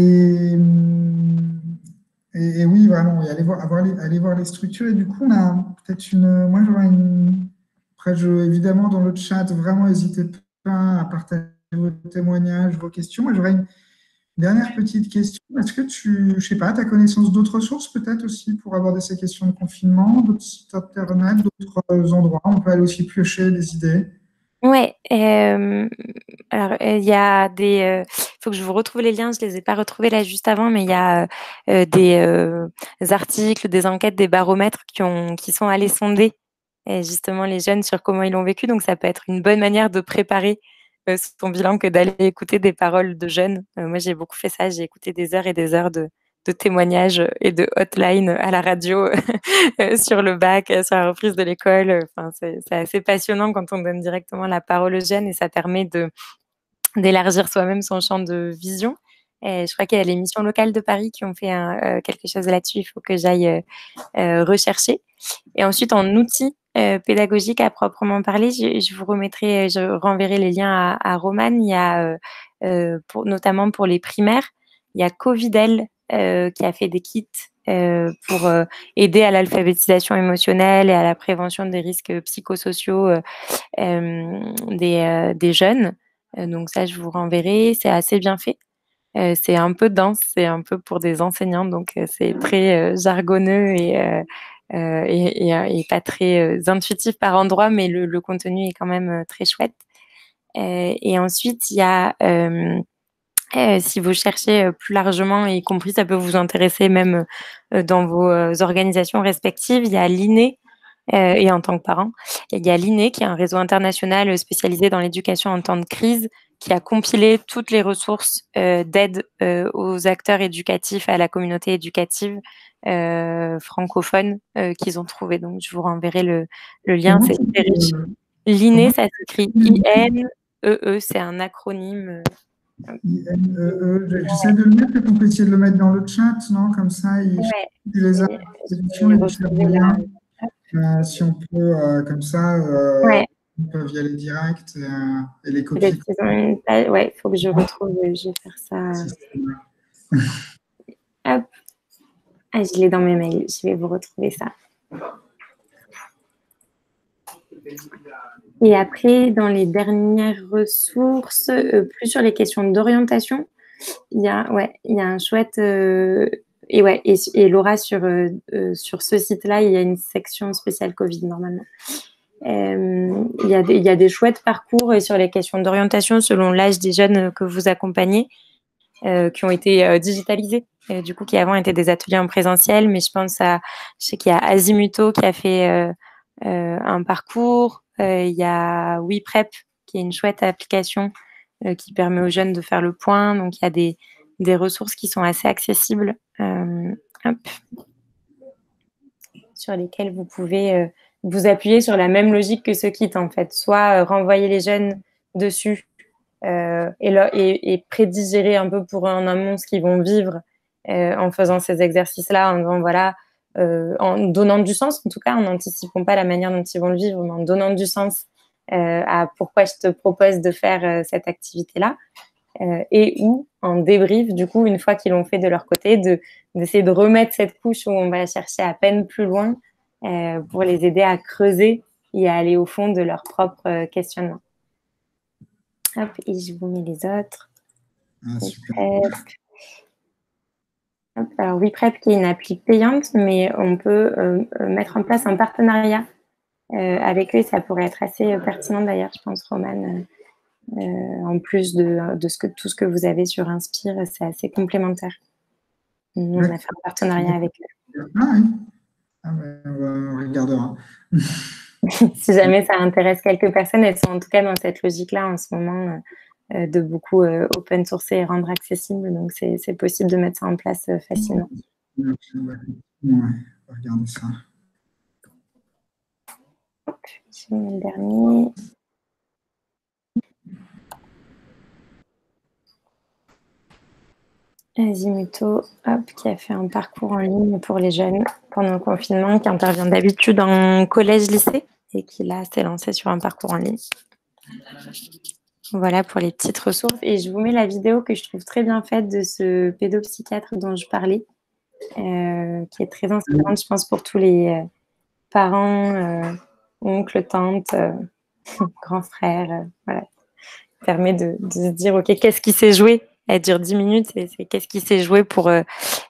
Et oui, vraiment, et aller voir les structures. Et du coup, on a peut-être moi, j'aurais une. Après, évidemment, dans le chat, vraiment, n'hésitez pas à partager vos témoignages, vos questions. Moi, j'aurais une dernière petite question. Est-ce que je sais pas, tu as connaissance d'autres sources peut-être aussi pour aborder ces questions de confinement, d'autres sites internet, d'autres endroits? On peut aller aussi piocher des idées. Ouais, alors il y a il faut que je vous retrouve les liens, je les ai pas retrouvés là juste avant, mais il y a des articles, des enquêtes, des baromètres qui sont allés sonder justement les jeunes sur comment ils l'ont vécu. Donc ça peut être une bonne manière de préparer son bilan que d'aller écouter des paroles de jeunes. Moi j'ai beaucoup fait ça, j'ai écouté des heures et des heures de témoignages et de hotline à la radio sur le bac, sur la reprise de l'école. Enfin, c'est assez passionnant quand on donne directement la parole aux jeunes et ça permet d'élargir soi-même son champ de vision. Je crois qu'il y a les missions locales de Paris qui ont fait quelque chose là-dessus. Il faut que j'aille rechercher. Et ensuite, en outils pédagogiques à proprement parler, je renverrai les liens à Romane. Il y a, notamment pour les primaires, il y a Covidel qui a fait des kits pour aider à l'alphabétisation émotionnelle et à la prévention des risques psychosociaux des jeunes. Donc ça, je vous renverrai. C'est assez bien fait. C'est un peu dense, c'est un peu pour des enseignants, donc c'est très jargonneux et pas très intuitif par endroit, mais le contenu est quand même très chouette. Et ensuite, il y a, si vous cherchez plus largement, y compris, ça peut vous intéresser même dans vos organisations respectives, il y a l'INE, et en tant que parent, il y a l'INE qui est un réseau international spécialisé dans l'éducation en temps de crise, qui a compilé toutes les ressources d'aide aux acteurs éducatifs, à la communauté éducative francophone qu'ils ont trouvé. Donc, je vous renverrai le lien, c'est très riche. L'INE, ça s'écrit INEE, c'est un acronyme. J'essaie de le mettre, peut-être qu'on peut essayer de le mettre dans le chat, non? Comme ça, les institutions, les différents liens. Si on peut, comme ça, on peut y aller direct et les copier. Ouais, il faut que je retrouve, je vais faire ça. Hop. Ah, je l'ai dans mes mails, je vais vous retrouver ça. Et après, dans les dernières ressources, plus sur les questions d'orientation, il y a un chouette... et Laura, sur ce site-là, il y a une section spéciale Covid, normalement. Il y a des chouettes parcours sur les questions d'orientation selon l'âge des jeunes que vous accompagnez, qui ont été digitalisés, du coup, qui avant étaient des ateliers en présentiel, mais je sais qu'il y a Azimuto qui a fait un parcours, il y a WePrep, qui est une chouette application qui permet aux jeunes de faire le point, donc il y a des ressources qui sont assez accessibles, sur lesquelles vous pouvez vous appuyer sur la même logique que ce kit, en fait, soit renvoyer les jeunes dessus et prédigérer un peu pour en amont ce qu'ils vont vivre en faisant ces exercices-là, en disant voilà, en donnant du sens, en tout cas, en n'anticipant pas la manière dont ils vont le vivre, mais en donnant du sens à pourquoi je te propose de faire cette activité-là. Et ou en débrief, du coup, une fois qu'ils l'ont fait de leur côté, d'essayer de remettre cette couche où on va chercher à peine plus loin pour les aider à creuser et à aller au fond de leur propre questionnement. Hop, et je vous mets les autres. Hop, alors WePrep, qui est une appli payante, mais on peut mettre en place un partenariat avec eux. Ça pourrait être assez pertinent d'ailleurs, je pense, Romane. En plus de tout ce que vous avez sur Inspire, c'est assez complémentaire. Nous, on a fait un partenariat avec eux. Ah oui, on regardera. Si jamais ça intéresse quelques personnes, elles sont en tout cas dans cette logique-là en ce moment de beaucoup open sourcer et rendre accessible. Donc, c'est possible de mettre ça en place facilement. Ouais, on va regarder ça. Hop, je mets le dernier. Azimuto, qui a fait un parcours en ligne pour les jeunes pendant le confinement, qui intervient d'habitude en collège-lycée et qui là s'est lancé sur un parcours en ligne. Voilà pour les petites ressources. Et je vous mets la vidéo que je trouve très bien faite de ce pédopsychiatre dont je parlais, qui est très inspirante, je pense, pour tous les parents, oncles, tantes, grands frères. Voilà. Ça permet de se dire, OK, qu'est-ce qui s'est joué? Elle dure 10 minutes, c'est qu'est-ce qui s'est joué pour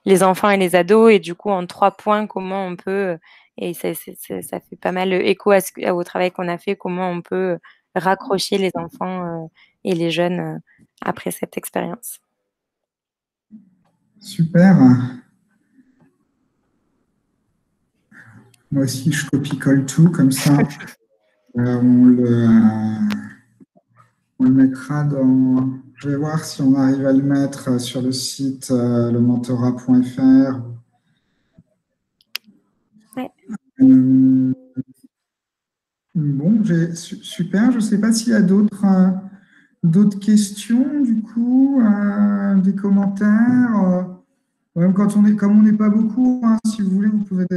les enfants et les ados, et du coup, en 3 points, comment on peut, et ça fait pas mal écho au travail qu'on a fait, comment on peut raccrocher les enfants et les jeunes après cette expérience. Super. Moi aussi, je copie-colle tout, comme ça. On le mettra dans... Je vais voir si on arrive à le mettre sur le site lementorat.fr. Ouais. Bon, super. Je ne sais pas s'il y a d'autres d'autres questions, du coup, des commentaires même comme on n'est pas beaucoup, hein, si vous voulez, vous pouvez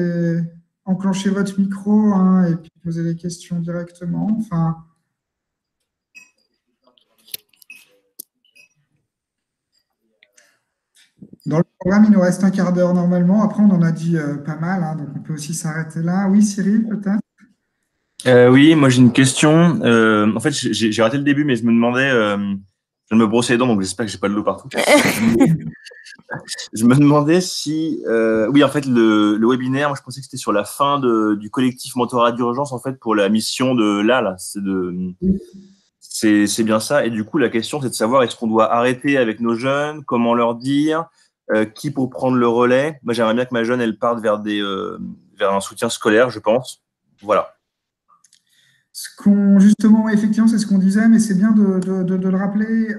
enclencher votre micro et puis poser les questions directement. Enfin, dans le programme, il nous reste un quart d'heure normalement. Après, on en a dit pas mal, hein, donc on peut aussi s'arrêter là. Oui, Cyril, peut-être? Oui, moi j'ai une question. En fait, j'ai raté le début, mais je me demandais, je viens de me brosser les dents, donc j'espère que j'ai pas de l'eau partout. Je me demandais si, oui, en fait, le webinaire, moi je pensais que c'était sur la fin du collectif mentorat d'urgence, en fait, pour la mission de là, c'est bien ça. Et du coup, la question, c'est de savoir est-ce qu'on doit arrêter avec nos jeunes, comment leur dire, qui pour prendre le relais. Moi, j'aimerais bien que ma jeune, elle parte vers un soutien scolaire, je pense. Voilà. Justement, effectivement, c'est ce qu'on disait, mais c'est bien de le rappeler.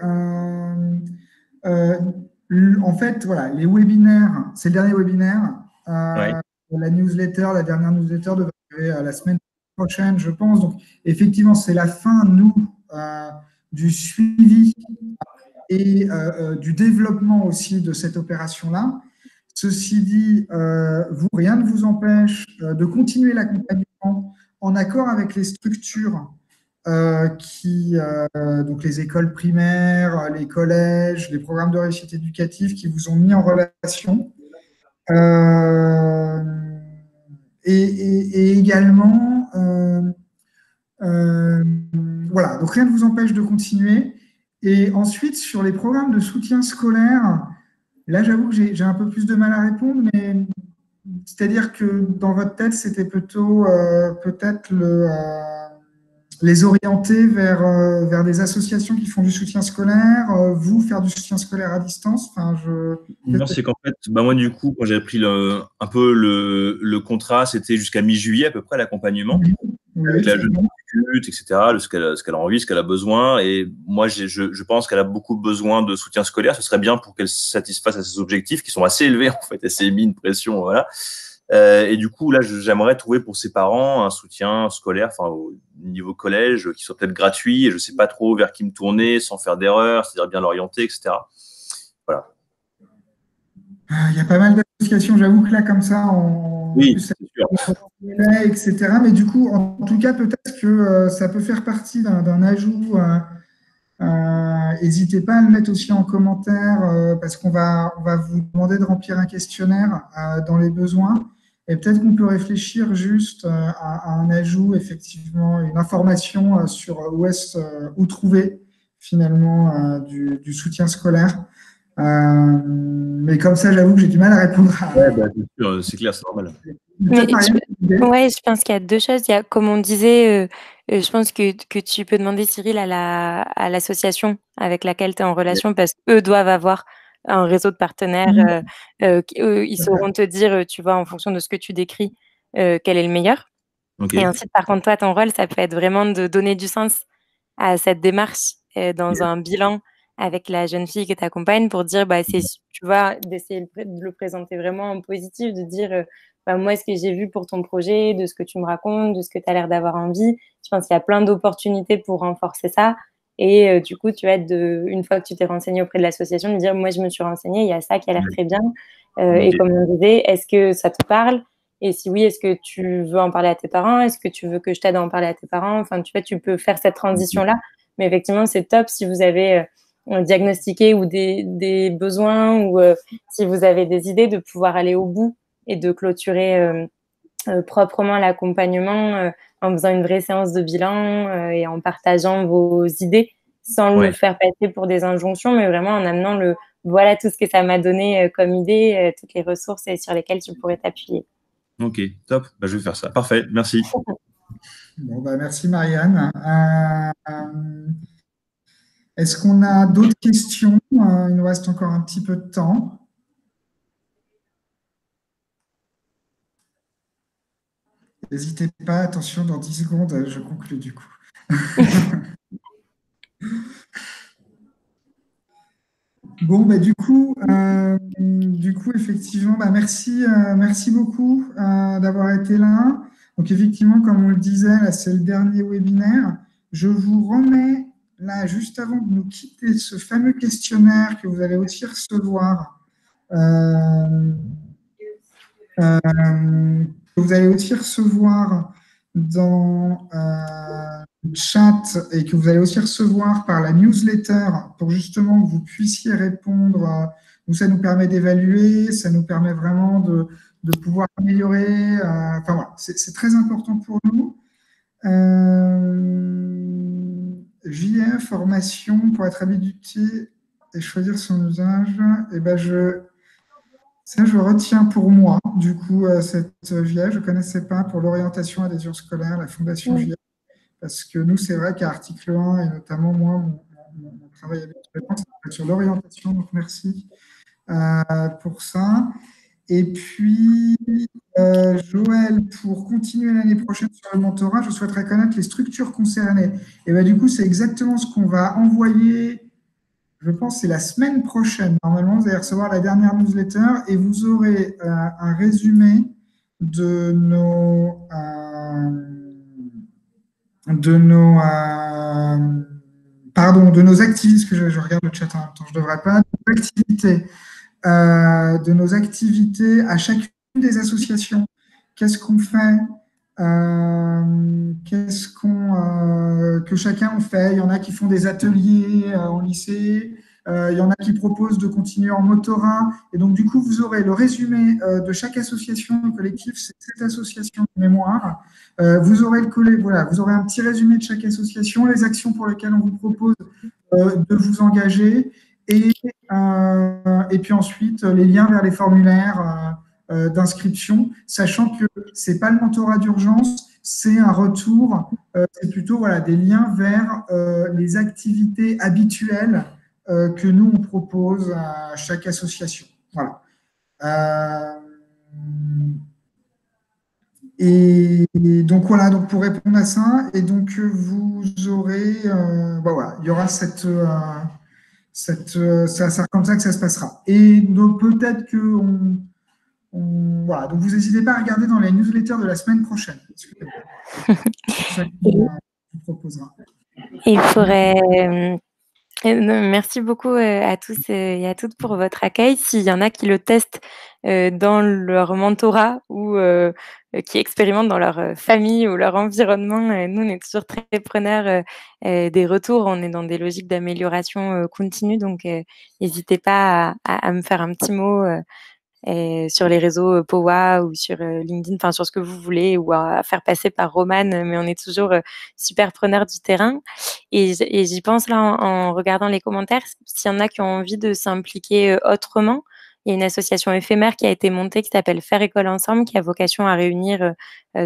En fait, voilà, les webinaires, c'est le dernier webinaire. Ouais. La newsletter, la dernière newsletter devrait arriver la semaine prochaine, je pense. Donc, effectivement, c'est la fin, nous, du suivi et du développement aussi de cette opération-là. Ceci dit, rien ne vous empêche de continuer l'accompagnement en accord avec les structures donc les écoles primaires, les collèges, les programmes de réussite éducative qui vous ont mis en relation. Et également, voilà, donc rien ne vous empêche de continuer. Et ensuite, sur les programmes de soutien scolaire, là, j'avoue que j'ai un peu plus de mal à répondre, mais c'est-à-dire que dans votre tête, c'était plutôt peut-être les orienter vers des associations qui font du soutien scolaire, vous faire du soutien scolaire à distance. Enfin, Non, c'est qu'en fait, moi, du coup, quand j'ai pris un peu le contrat, c'était jusqu'à mi-juillet à peu près l'accompagnement, avec la jeune adulte, etc., ce qu'elle a envie, ce qu'elle a besoin. Et moi, je pense qu'elle a beaucoup besoin de soutien scolaire. Ce serait bien pour qu'elle satisfasse à ses objectifs qui sont assez élevés, en fait. Elle s'est mis une pression, voilà. Et du coup, là, j'aimerais trouver pour ses parents un soutien scolaire, enfin, au niveau collège, qui soit peut-être gratuit. Et je sais pas trop vers qui me tourner sans faire d'erreur, c'est-à-dire bien l'orienter, etc. Voilà. Il y a pas mal d'associations, j'avoue que là, comme ça, oui, c'est sûr. etc. Mais du coup, en tout cas, peut-être que ça peut faire partie d'un ajout. N'hésitez pas à le mettre aussi en commentaire parce qu'on va vous demander de remplir un questionnaire dans les besoins. Et peut-être qu'on peut réfléchir juste à un ajout, effectivement, une information sur où trouver finalement du soutien scolaire. Mais comme ça, j'avoue que j'ai du mal à répondre à… Ouais, bien sûr, c'est clair, c'est normal. Ouais, je pense qu'il y a deux choses. Il y a, comme on disait, je pense que tu peux demander, Cyril, à l'association avec laquelle tu es en relation, parce qu'eux doivent avoir un réseau de partenaires. Ils sauront te dire, tu vois, en fonction de ce que tu décris, quel est le meilleur. Okay. Et ensuite, par contre, toi, ton rôle, ça peut être vraiment de donner du sens à cette démarche dans un bilan avec la jeune fille que tu accompagnes pour dire, tu vois, d'essayer de le présenter vraiment en positif, de dire, moi, ce que j'ai vu pour ton projet, de ce que tu me racontes, de ce que tu as l'air d'avoir envie, je pense qu'il y a plein d'opportunités pour renforcer ça. Et du coup, tu vas être une fois que tu t'es renseigné auprès de l'association, de dire, moi, je me suis renseignée, il y a ça qui a l'air très bien. Et comme on disait, est-ce que ça te parle? Et si oui, est-ce que tu veux en parler à tes parents? Est-ce que tu veux que je t'aide à en parler à tes parents? Enfin, tu vois, tu peux faire cette transition-là. Mais effectivement, c'est top si vous avez diagnostiqué ou des besoins ou si vous avez des idées de pouvoir aller au bout et de clôturer proprement l'accompagnement en faisant une vraie séance de bilan et en partageant vos idées sans le faire passer pour des injonctions, mais vraiment en amenant voilà tout ce que ça m'a donné comme idée, toutes les ressources sur lesquelles tu pourrais t'appuyer. Ok, top. Je vais faire ça. Parfait, merci. Bon, merci Marianne. Est-ce qu'on a d'autres questions? Il nous reste encore un petit peu de temps. N'hésitez pas, attention, dans 10 secondes, je conclue du coup. Bon, du coup, effectivement, merci beaucoup d'avoir été là. Donc, effectivement, comme on le disait, là, c'est le dernier webinaire. Je vous remets là, juste avant de nous quitter, ce fameux questionnaire que vous allez aussi recevoir, dans le chat et que vous allez aussi recevoir par la newsletter pour justement que vous puissiez répondre. Donc, ça nous permet d'évaluer, ça nous permet vraiment de pouvoir améliorer. Enfin, voilà, c'est très important pour nous. JF, formation pour être habilité et choisir son usage. Et ben ça, je retiens pour moi, du coup, cette JF. Je ne connaissais pas pour l'orientation à l'adhésion scolaire, la fondation JF, parce que nous, c'est vrai qu'à article 1, et notamment moi, mon travail habituellement, c'est sur l'orientation, donc merci pour ça. Et puis, Joël, pour continuer l'année prochaine sur le mentorat, je souhaiterais connaître les structures concernées. Et bien, du coup, c'est exactement ce qu'on va envoyer, je pense, c'est la semaine prochaine. Normalement, vous allez recevoir la dernière newsletter et vous aurez un résumé de nos activités, parce que je regarde le chat en même temps, je ne devrais pas, de nos activités à chacune des associations. Qu'est-ce qu'on fait, que chacun en fait. Il y en a qui font des ateliers en lycée, il y en a qui proposent de continuer en mentorat. Et donc, du coup, vous aurez le résumé de chaque association. Le collectif, c'est cette association de mémoire. Vous aurez vous aurez un petit résumé de chaque association, les actions pour lesquelles on vous propose de vous engager. Et puis ensuite, les liens vers les formulaires d'inscription, sachant que ce n'est pas le mentorat d'urgence, c'est un retour, c'est plutôt des liens vers les activités habituelles que nous, on propose à chaque association. Voilà. Et donc, voilà, donc pour répondre à ça, et donc vous aurez, il y aura c'est comme ça que ça se passera. Et donc, peut-être que voilà, donc vous n'hésitez pas à regarder dans les newsletters de la semaine prochaine. Ça qu'on vous proposera. Il faudrait. Merci beaucoup à tous et à toutes pour votre accueil. S'il y en a qui le testent dans leur mentorat ou qui expérimentent dans leur famille ou leur environnement, nous, on est toujours très preneurs des retours. On est dans des logiques d'amélioration continue, donc n'hésitez pas à me faire un petit mot sur les réseaux POWA ou sur LinkedIn, enfin sur ce que vous voulez, ou à faire passer par Romane, mais on est toujours super preneurs du terrain. Et j'y pense là en regardant les commentaires, s'il y en a qui ont envie de s'impliquer autrement, il y a une association éphémère qui a été montée qui s'appelle Faire École Ensemble, qui a vocation à réunir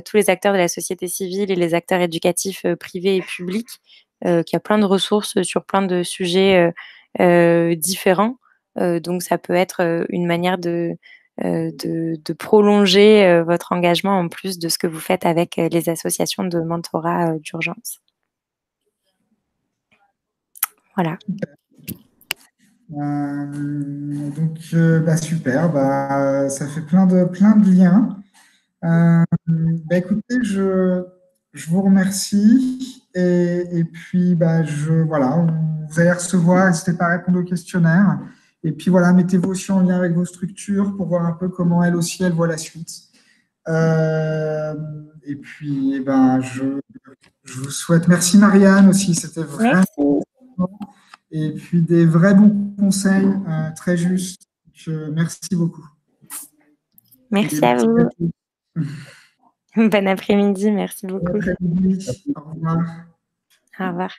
tous les acteurs de la société civile et les acteurs éducatifs privés et publics, qui a plein de ressources sur plein de sujets différents. Donc, ça peut être une manière de prolonger votre engagement en plus de ce que vous faites avec les associations de mentorat d'urgence. Voilà. Donc, super. Ça fait plein de liens. Écoutez, je vous remercie. Et puis, vous allez recevoir, n'hésitez pas à répondre au questionnaire. Et puis, voilà, mettez-vous aussi en lien avec vos structures pour voir un peu comment elles aussi, elles voient la suite. Et puis, je vous souhaite... Merci Marianne aussi, c'était vraiment... Et puis, des vrais bons conseils, très justes. Merci beaucoup. Merci à vous. Bon après-midi, merci beaucoup. Bon après-midi. Au revoir. Au revoir.